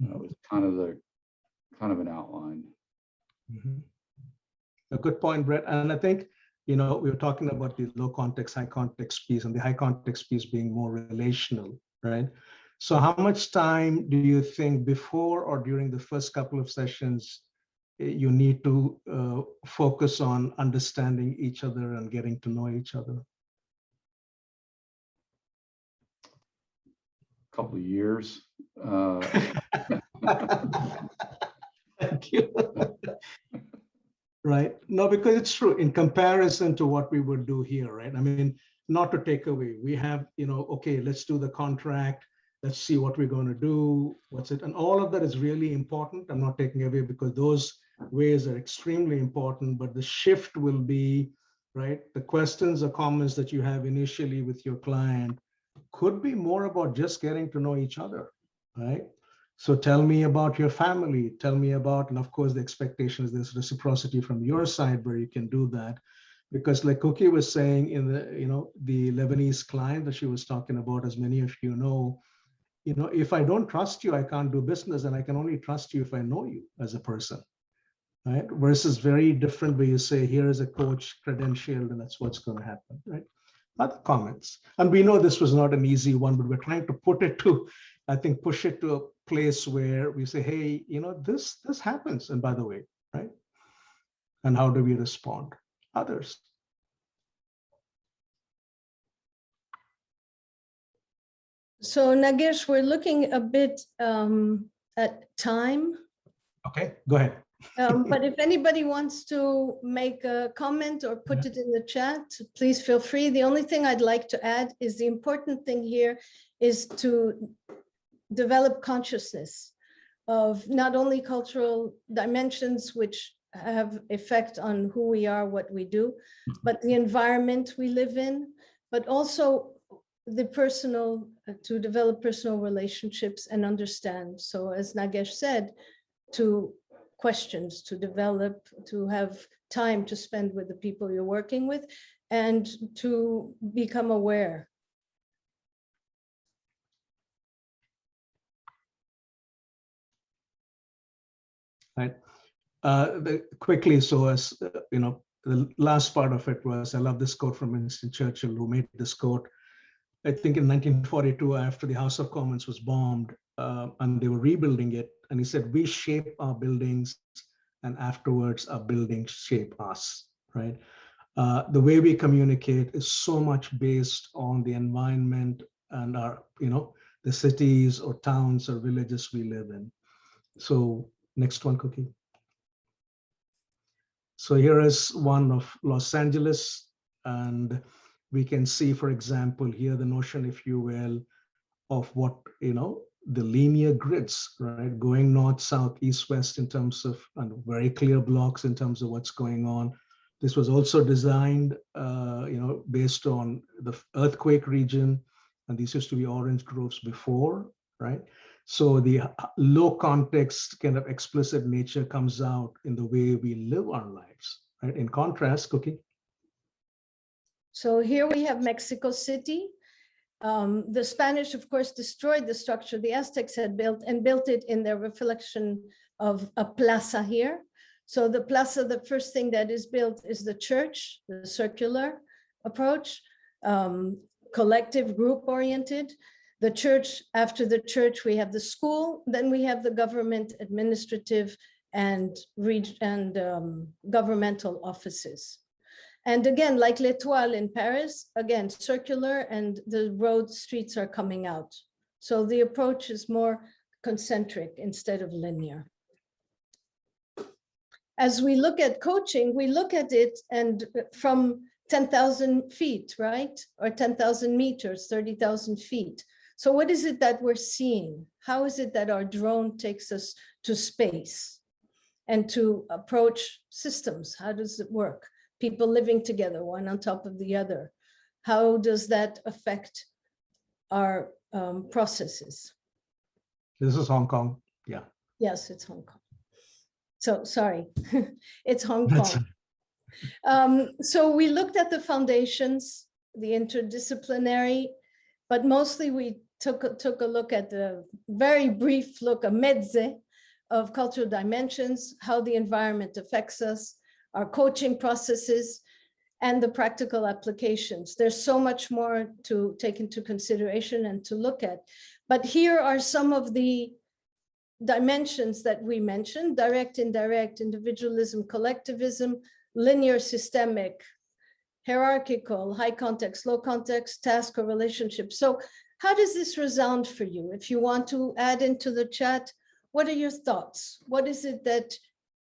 That was kind of an outline. A good point, Brett. And I think, we were talking about the low context, high context piece, and the high context piece being more relational, right? So how much time do you think before or during the first couple of sessions you need to focus on understanding each other and getting to know each other? A couple of years. Thank you. Right. No, because it's true in comparison to what we would do here, right? I mean, not to take away, we have, okay, let's do the contract. Let's see what we're going to do. What's it? And all of that is really important. I'm not taking away, because those ways are extremely important, but the shift will be, right? The questions or comments that you have initially with your client could be more about just getting to know each other, right? So tell me about your family, tell me about, and of course the expectation is there's reciprocity from your side where you can do that. Because like Cookie was saying in the Lebanese client that she was talking about, as many of you know, if I don't trust you, I can't do business, and I can only trust you if I know you as a person, right? Versus very different where you say, here is a coach credentialed and that's what's going to happen, right? Other comments. And we know this was not an easy one, but we're trying to push it to a place where we say, hey, this happens. And by the way, right? And how do we respond? Others. So Nagesh, we're looking a bit at time. Okay, go ahead. But if anybody wants to make a comment or put it in the chat, please feel free. The only thing I'd like to add is the important thing here is to develop consciousness of not only cultural dimensions, which have effect on who we are, what we do, but the environment we live in, but also the personal, to develop personal relationships and understand. So as Nagesh said, to questions to develop, to have time to spend with the people you're working with, and to become aware. Right. Quickly, so as the last part of it was, I love this quote from Winston Churchill, who made this quote, I think in 1942, after the House of Commons was bombed, and they were rebuilding it. And he said, we shape our buildings, and afterwards our buildings shape us, right? The way we communicate is so much based on the environment and our, the cities or towns or villages we live in. So next one, Cookie. So here is one of Los Angeles, and we can see, for example, here the notion, if you will, of what, the linear grids, right? Going north, south, east, west in terms of, and very clear blocks in terms of what's going on. This was also designed, based on the earthquake region, and these used to be orange groves before, right? So the low context kind of explicit nature comes out in the way we live our lives, right? In contrast, Cookie. So here we have Mexico City. The Spanish, of course, destroyed the structure the Aztecs had built and built it in their reflection of a plaza here. So the plaza, the first thing that is built is the church, the circular approach, collective, group-oriented. The church, after the church, we have the school, then we have the government, administrative, and governmental offices. And again, like L'Étoile in Paris, again, circular, and the road streets are coming out. So the approach is more concentric instead of linear. As we look at coaching, we look at it and from 10,000 feet, right? Or 10,000 meters, 30,000 feet. So what is it that we're seeing? How is it that our drone takes us to space and to approach systems? How does it work? People living together, one on top of the other. How does that affect our processes? This is Hong Kong. Yeah. Yes, it's Hong Kong. So sorry, it's Hong Kong. So we looked at the foundations, the interdisciplinary, but mostly we took a look at the very brief look, a mezze of cultural dimensions, how the environment affects us, our coaching processes, and the practical applications. There's so much more to take into consideration and to look at. But here are some of the dimensions that we mentioned: direct, indirect, individualism, collectivism, linear, systemic, hierarchical, high context, low context, task or relationship. So how does this resound for you? If you want to add into the chat, what are your thoughts? What is it that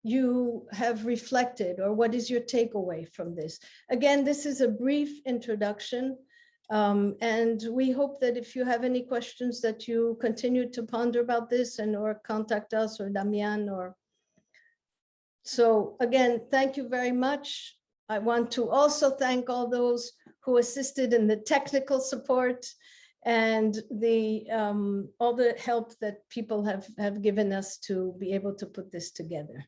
you have reflected, or what is your takeaway from this? Again, this is a brief introduction. And we hope that if you have any questions that you continue to ponder about this and or contact us or Damian or. So again, thank you very much. I want to also thank all those who assisted in the technical support and the all the help that people have given us to be able to put this together.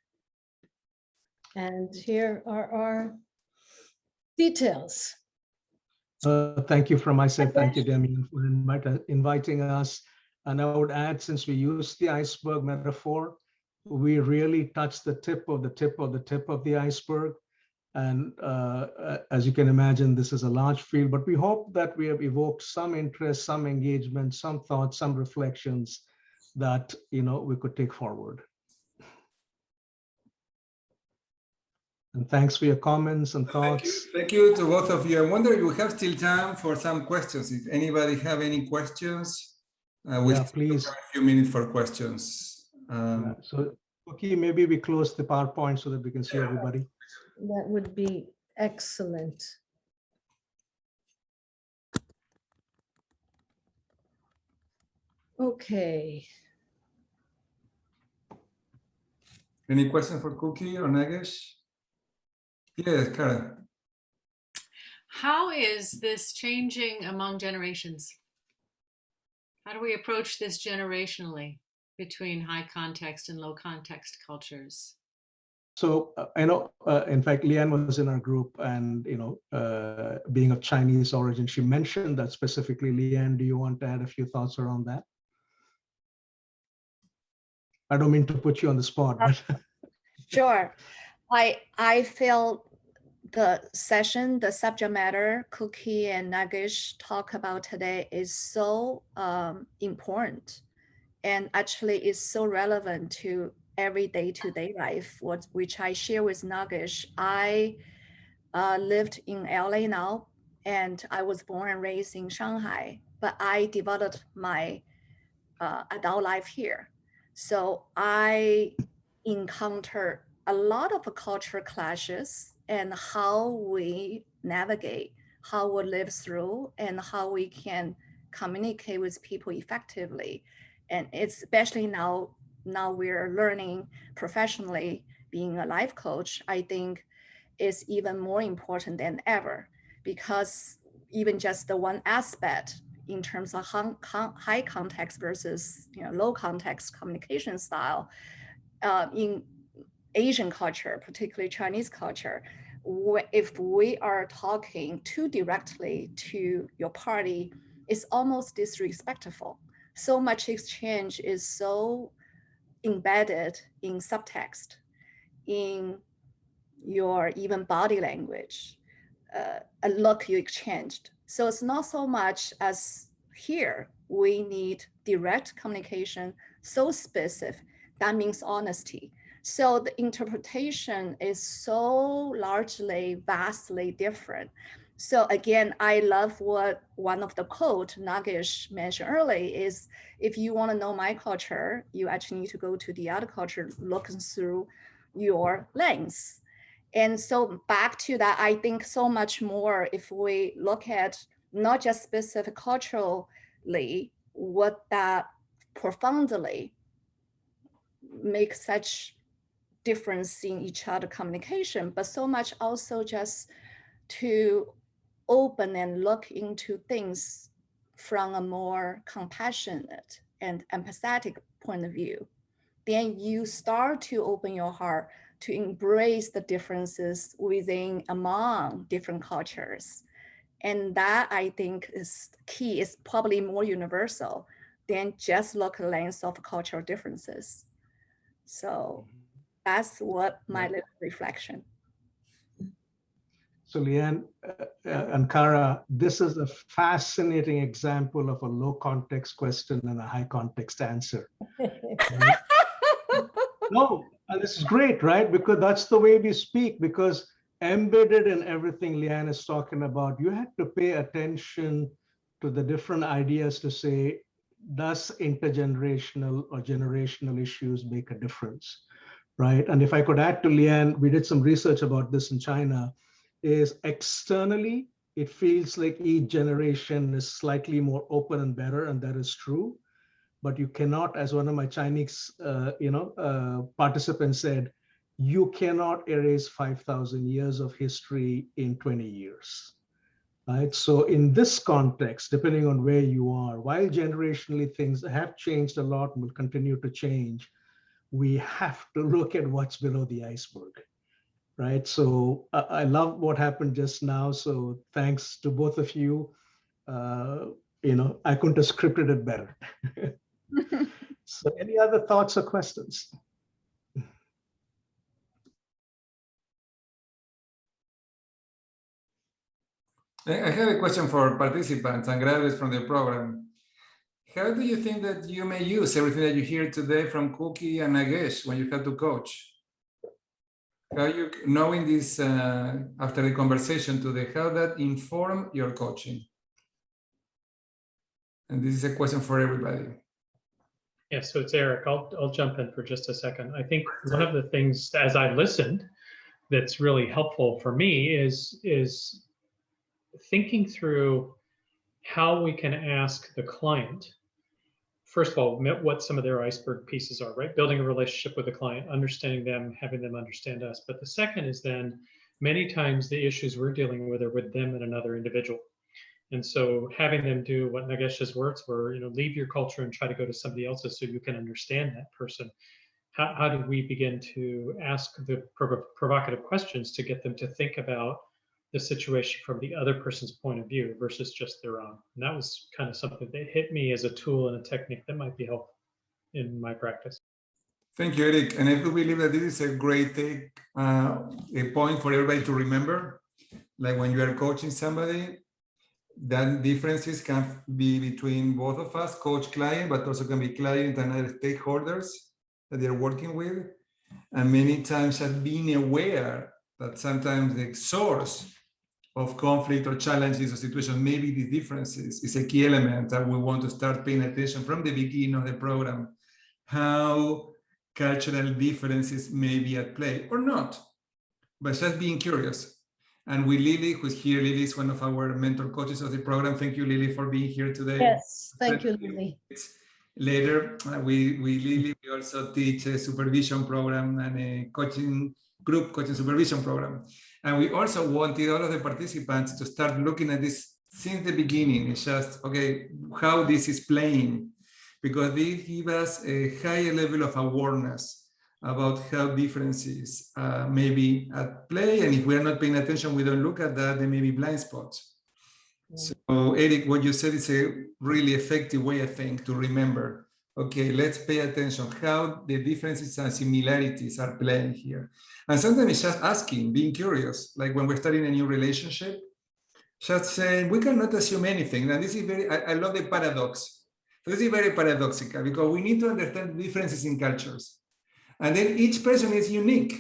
And here are our details. Thank you from my side. Thank you, Damian, for inviting us. And I would add, since we used the iceberg metaphor, we really touched the tip of the tip of the tip of the iceberg. And as you can imagine, this is a large field, but we hope that we have evoked some interest, some engagement, some thoughts, some reflections that we could take forward. And thanks for your comments and thoughts. Thank you to both of you. I wonder if we have still time for some questions. If anybody have any questions, we please. have a few minutes for questions. So, okay, maybe we close the PowerPoint so that we can see everybody. That would be excellent. Okay. Any questions for Cookie or Nagesh? Yes, Karen. How is this changing among generations? How do we approach this generationally between high context and low context cultures? So I know, in fact, Leanne was in our group, and being of Chinese origin, she mentioned that specifically. Leanne, do you want to add a few thoughts around that? I don't mean to put you on the spot, but sure. I feel the session, the subject matter Cookie and Nagesh talk about today is so important, and actually is so relevant to every day-to-day life, which I share with Nagesh. I lived in LA now, and I was born and raised in Shanghai, but I developed my adult life here. So I encounter a lot of cultural clashes and how we navigate, how we live through, and how we can communicate with people effectively. And it's especially now we're learning professionally, being a life coach, I think is even more important than ever, because even just the one aspect in terms of high context versus low context communication style in Asian culture, particularly Chinese culture, if we are talking too directly to your party, it's almost disrespectful. So much exchange is so embedded in subtext, in your even body language, a look you exchanged. So it's not so much as here, we need direct communication, so specific. That means honesty. So the interpretation is so largely, vastly different. So again, I love what one of the quote Nagesh mentioned earlier is, if you want to know my culture, you actually need to go to the other culture, looking through your lens. And so back to that, I think so much more if we look at not just specific culturally, what that profoundly makes such difference in each other communication, but so much also just to open and look into things from a more compassionate and empathetic point of view. Then you start to open your heart to embrace the differences within, among different cultures. And that I think is key, is probably more universal than just look at the lens of cultural differences. So that's what my little reflection. So Leanne and Cara, this is a fascinating example of a low context question and a high context answer. Right? No, and this is great, right? Because that's the way we speak, because embedded in everything Leanne is talking about, you had to pay attention to the different ideas to say, does intergenerational or generational issues make a difference, right? And if I could add to Leanne, we did some research about this in China, is externally, it feels like each generation is slightly more open and better, and that is true. But you cannot, as one of my Chinese participants said, you cannot erase 5,000 years of history in 20 years, right? So in this context, depending on where you are, while generationally things have changed a lot and will continue to change, we have to look at what's below the iceberg, right? So I love what happened just now. So thanks to both of you. I couldn't have scripted it better. So any other thoughts or questions? I have a question for participants and graduates from the program. How do you think that you may use everything that you hear today from Cookie and Nagesh when you have to coach? How you, knowing this after the conversation today, how that inform your coaching? And this is a question for everybody. Yeah, so it's Eric. I'll jump in for just a second. I think one of the things, as I listened, that's really helpful for me is thinking through how we can ask the client, first of all, what some of their iceberg pieces are, right? Building a relationship with the client, understanding them, having them understand us. But the second is then many times the issues we're dealing with are with them and another individual. And so having them do what Nagesh's words were, leave your culture and try to go to somebody else's so you can understand that person. How do we begin to ask the provocative questions to get them to think about the situation from the other person's point of view versus just their own? And that was kind of something that hit me as a tool and a technique that might be helpful in my practice. Thank you, Eric. And I do believe that this is a great a point for everybody to remember. Like when you are coaching somebody, that differences can be between both of us, coach client, but also can be client and other stakeholders that they're working with. And many times have been aware that sometimes the source of conflict or challenges or situations, maybe the differences, is a key element that we want to start paying attention from the beginning of the program. How cultural differences may be at play or not, but just being curious. And with Lily, who's here, Lily is one of our mentor coaches of the program. Thank you, Lily, for being here today. Yes, thank you, Lily. Later, we Lily, we also teach a supervision program and a group coaching supervision program. And we also wanted all of the participants to start looking at this since the beginning. It's just, okay, how this is playing, because they give us a higher level of awareness about how differences may be at play. And if we are not paying attention, we don't look at that, there may be blind spots. Yeah. So Eric, what you said is a really effective way, I think, to remember, okay, let's pay attention how the differences and similarities are playing here. And sometimes it's just asking, being curious, like when we're starting a new relationship, just saying, we cannot assume anything. And this is very, I love the paradox. This is very paradoxical because we need to understand differences in cultures. And then each person is unique.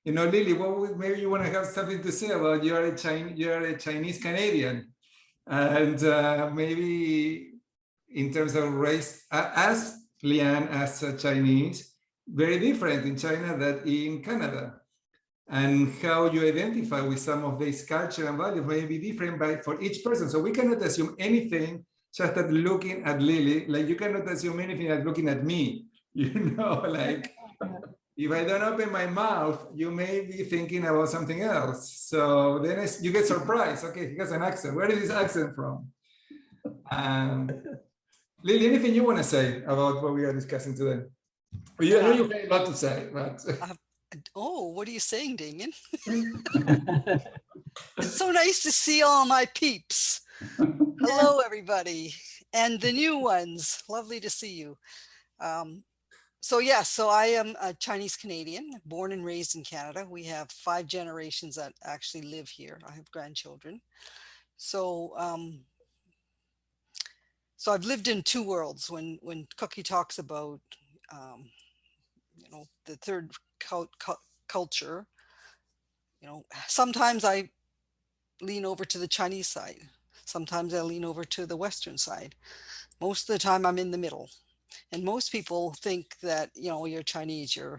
You know, Lily, maybe you want to have something to say about you are a Chinese Canadian, and maybe in terms of race, as Lian as a Chinese, very different in China than in Canada. And how you identify with some of these culture and values may be different for each person. So we cannot assume anything just at looking at Lily, like you cannot assume anything at looking at me, you know, like if I don't open my mouth, you may be thinking about something else. So then you get surprised. Okay, he has an accent. Where is this accent from? Lily, anything you want to say about what we are discussing today? Well, you know you have a lot to say, but... Oh, what are you saying, Damien? It's so nice to see all my peeps. Hello, everybody. And the new ones. Lovely to see you. So I am a Chinese Canadian, born and raised in Canada. We have 5 generations that actually live here. I have grandchildren. So I've lived in 2 worlds. When Cookie talks about, the third culture, sometimes I lean over to the Chinese side. Sometimes I lean over to the Western side. Most of the time I'm in the middle. And most people think that, you're Chinese, you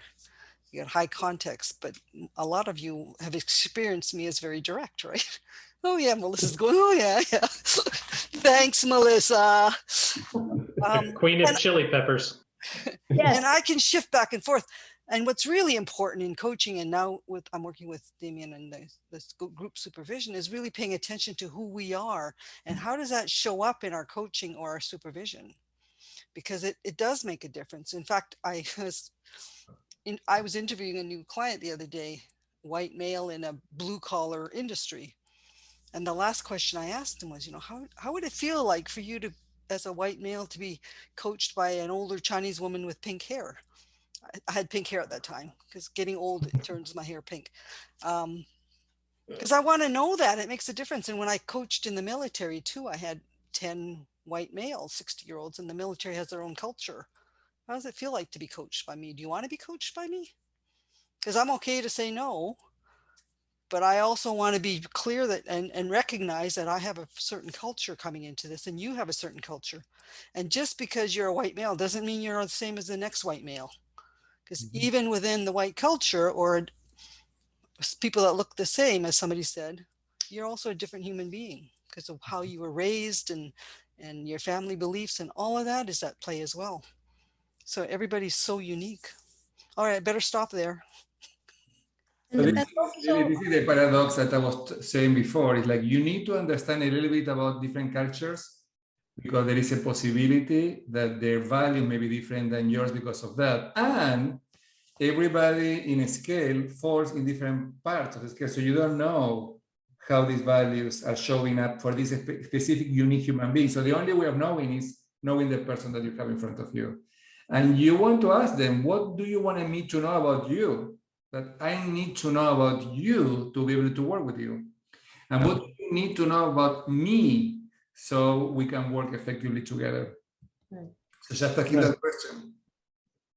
got high context, but a lot of you have experienced me as very direct, right? Oh yeah, Melissa's going, oh yeah. Thanks, Melissa. Queen of chili peppers. Yes. And I can shift back and forth. And what's really important in coaching, and now I'm working with Damien and this group supervision, is really paying attention to who we are and how does that show up in our coaching or our supervision, because it does make a difference. In fact, I was interviewing a new client the other day, white male in a blue collar industry, and the last question I asked him was, how would it feel like for you to, as a white male, to be coached by an older Chinese woman with pink hair? I had pink hair at that time, because getting old, it turns my hair pink. Because I want to know that it makes a difference. And when I coached in the military too, I had 10 white males, 60-year-olds, and the military has their own culture. How does it feel like to be coached by me? Do you want to be coached by me? Because I'm okay to say no, but I also want to be clear that and recognize that I have a certain culture coming into this, and you have a certain culture. And just because you're a white male doesn't mean you're the same as the next white male. Because even within the white culture, or people that look the same, as somebody said, you're also a different human being because of how you were raised and your family beliefs, and all of that is at play as well. So everybody's so unique. All right, I better stop there. So this is the paradox that I was saying before. It's like you need to understand a little bit about different cultures, because there is a possibility that their value may be different than yours because of that. And everybody in a scale falls in different parts of the scale. So you don't know how these values are showing up for this specific unique human being. So the only way of knowing is knowing the person that you have in front of you. And you want to ask them, what do you want me to know about you that I need to know about you to be able to work with you? And what do you need to know about me so we can work effectively together? Right. So just asking that question.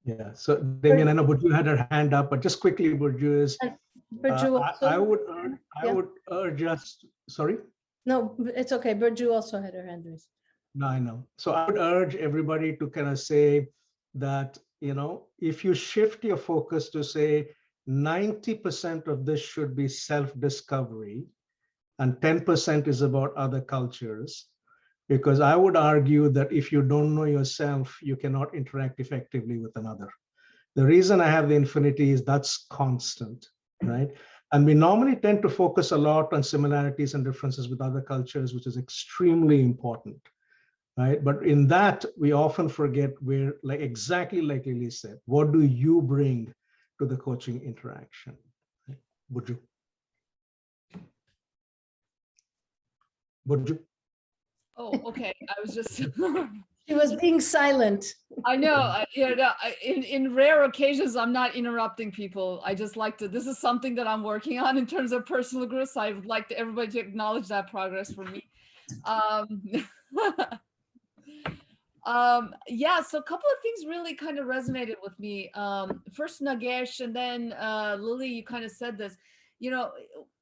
Yeah. So Damien, I know Burju had her hand up, but just quickly, Burju is. I would urge us. Sorry. No, it's okay. Burju also had her hand raised. No, I know. So I would urge everybody to kind of say that, if you shift your focus to say 90% of this should be self-discovery and 10% is about other cultures, because I would argue that if you don't know yourself, you cannot interact effectively with another. The reason I have the infinity is that's constant, right? And we normally tend to focus a lot on similarities and differences with other cultures, which is extremely important, right? But in that, we often forget where, exactly like Lily said, what do you bring to the coaching interaction? Burju. Burju. Oh, okay. I was just. She was being silent. I know. In rare occasions, I'm not interrupting people. I just like to. This is something that I'm working on in terms of personal growth. So I would like everybody to acknowledge that progress for me. Yeah, so a couple of things really kind of resonated with me. First, Nagesh, and then Lily, you kind of said this. You know,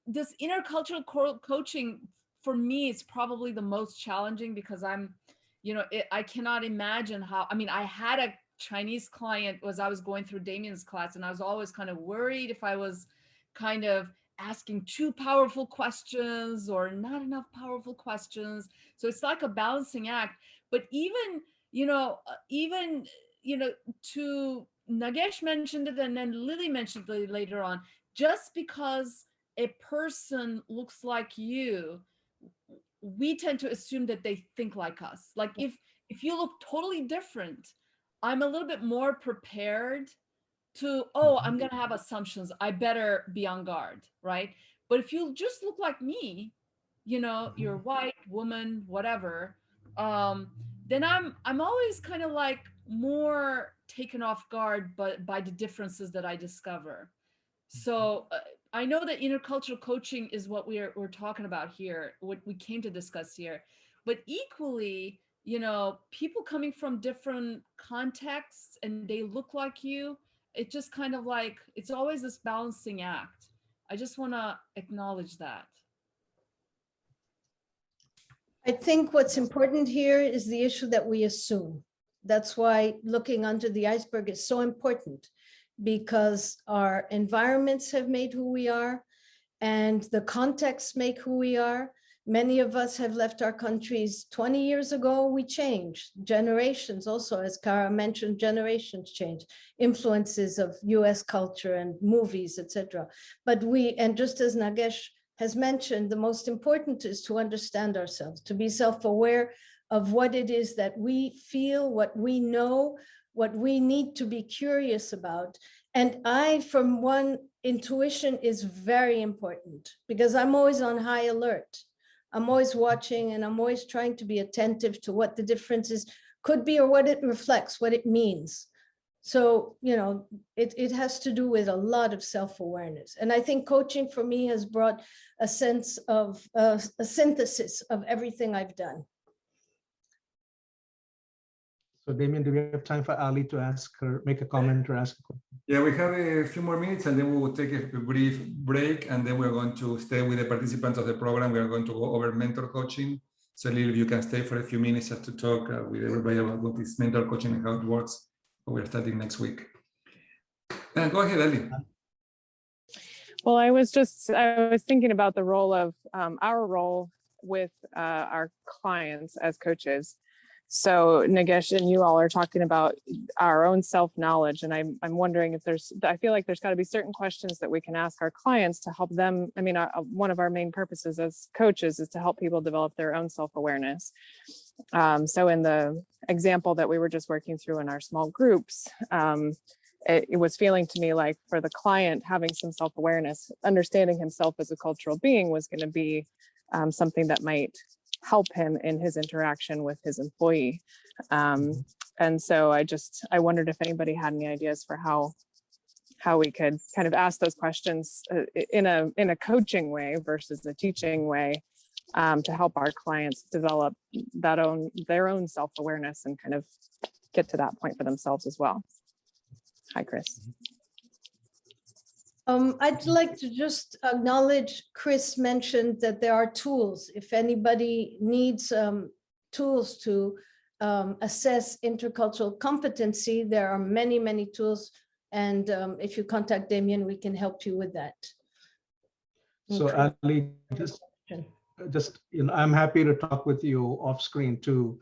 this intercultural coaching for me is probably the most challenging because I'm, you know, I cannot imagine how. I mean, I had a Chinese client as I was going through Damien's class, and I was always kind of worried if I was kind of asking too powerful questions or not enough powerful questions. So it's like a balancing act. But even to Nagesh mentioned it, and then Lily mentioned it later on, just because a person looks like you, we tend to assume that they think like us. Like if you look totally different, I'm a little bit more prepared to, oh, I'm going to have assumptions. I better be on guard, right? But if you just look like me, you know, you're white, woman, whatever, then I'm always kind of like more taken off guard by the differences that I discover. So I know that intercultural coaching is what we're talking about here, what we came to discuss here, but equally, you know, people coming from different contexts and they look like you, it just kind of like, it's always this balancing act. I just want to acknowledge that. I think what's important here is the issue that we assume. That's why looking under the iceberg is so important, because our environments have made who we are and the contexts make who we are. Many of us have left our countries 20 years ago. We changed. Generations also, as Kara mentioned, generations change. Influences of US culture and movies, etc. But and just as Nagesh has mentioned, the most important is to understand ourselves, to be self-aware of what it is that we feel, what we know, what we need to be curious about. And from one, intuition is very important because I'm always on high alert. I'm always watching and I'm always trying to be attentive to what the differences could be or what it reflects, what it means. So, you know, it has to do with a lot of self-awareness. And I think coaching for me has brought a sense of a synthesis of everything I've done. So Damien, do we have time for Ali to make a comment or ask a question? Yeah, we have a few more minutes and then we will take a brief break and then we're going to stay with the participants of the program. We are going to go over mentor coaching. So Lily, if you can stay for a few minutes just to talk with everybody about what is mentor coaching and how it works. We're starting next week. And go ahead, Ali. Well, I was thinking about the role of our role with our clients as coaches. So Nagesh and you all are talking about our own self-knowledge, and I'm wondering if I feel like there's got to be certain questions that we can ask our clients to help them. I mean, one of our main purposes as coaches is to help people develop their own self-awareness. So in the example that we were just working through in our small groups, it was feeling to me like for the client, having some self-awareness, understanding himself as a cultural being was going to be something that might help him in his interaction with his employee. And so I wondered if anybody had any ideas for how we could kind of ask those questions in a coaching way versus a teaching way, to help our clients develop their own self-awareness and kind of get to that point for themselves as well. Hi, Chris. I'd like to just acknowledge Chris mentioned that there are tools. If anybody needs tools to assess intercultural competency, there are many, many tools. And if you contact Damien, we can help you with that. So Ali, just I'm happy to talk with you off screen too.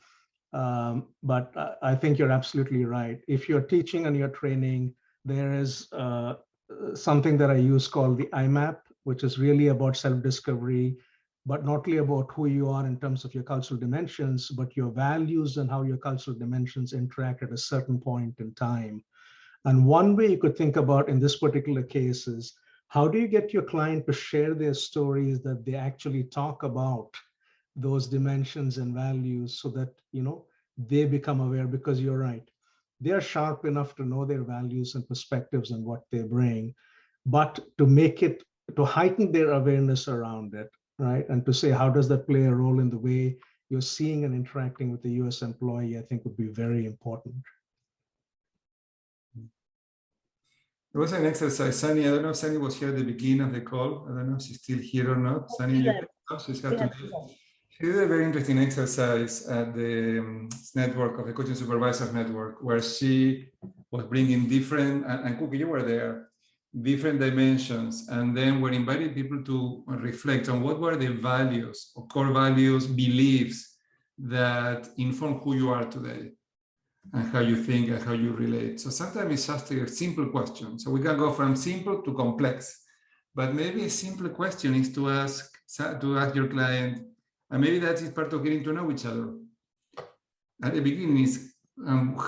But I think you're absolutely right. If you're teaching and you're training, there is something that I use called the IMAP, which is really about self-discovery, but not only about who you are in terms of your cultural dimensions, but your values and how your cultural dimensions interact at a certain point in time. And one way you could think about in this particular case is, how do you get your client to share their stories that they actually talk about those dimensions and values so that, they become aware? Because you're right. They're sharp enough to know their values and perspectives and what they bring, but to heighten their awareness around it, right? And to say, how does that play a role in the way you're seeing and interacting with the US employee, I think would be very important. There was an exercise, Sunny. I don't know if Sunny was here at the beginning of the call. I don't know if she's still here or not. Sunny, she's had to leave. She did a very interesting exercise at the network of the Coaching Supervisors Network, where she was bringing different, and Cookie, you were there, different dimensions, and then we're inviting people to reflect on what were the values or core values, beliefs that inform who you are today and how you think and how you relate. So sometimes it's just a simple question. So we can go from simple to complex, but maybe a simple question is to ask your client, and maybe that is part of getting to know each other. At the beginning is,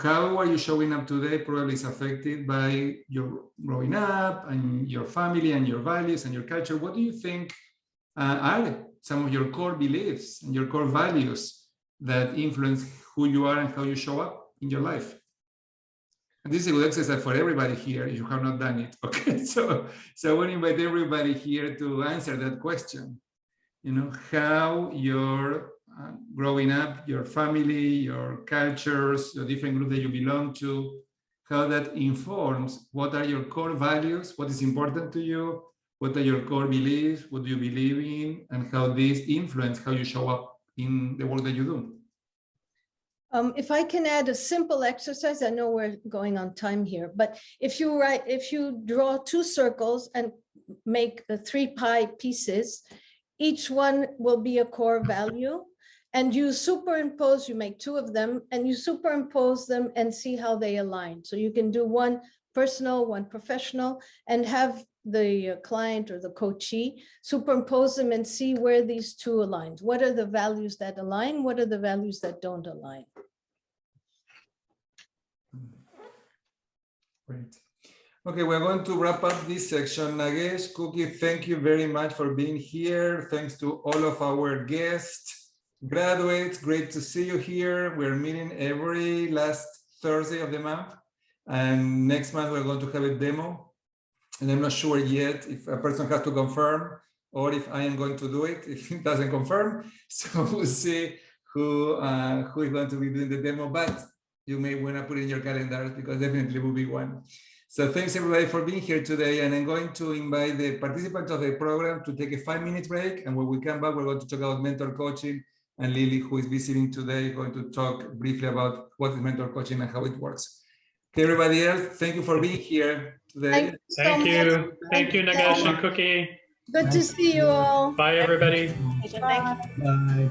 how are you showing up today probably is affected by your growing up and your family and your values and your culture. What do you think are some of your core beliefs and your core values that influence who you are and how you show up in your life? And this is a good exercise for everybody here if you have not done it. Okay, so I want to invite everybody here to answer that question. You know, how your growing up, your family, your cultures, the different groups that you belong to, how that informs what are your core values, what is important to you, what are your core beliefs, what do you believe in, and how these influence how you show up in the work that you do. If I can add a simple exercise, I know we're going on time here, but if you draw two circles and make 3 pie pieces, each one will be a core value, and you superimpose, you make 2 of them, and you superimpose them and see how they align. So you can do one personal, one professional, and have the client or the coachee superimpose them and see where these 2 align. What are the values that align? What are the values that don't align? Great. Okay, we're going to wrap up this section. Nagesh, Cookie, thank you very much for being here. Thanks to all of our guests, graduates, great to see you here. We're meeting every last Thursday of the month. And next month, we're going to have a demo. And I'm not sure yet if a person has to confirm or if I am going to do it, if it doesn't confirm. So we'll see who is going to be doing the demo, but you may want to put in your calendars because definitely will be one. So thanks everybody for being here today. And I'm going to invite the participants of the program to take a 5-minute break. And when we come back, we're going to talk about mentor coaching. And Lily, who is visiting today, is going to talk briefly about what is mentor coaching and how it works. Okay, everybody else, thank you for being here today. Thank you. Thank you, Nagesh and Cookie. Good to see you all. Bye, everybody. Bye. Bye.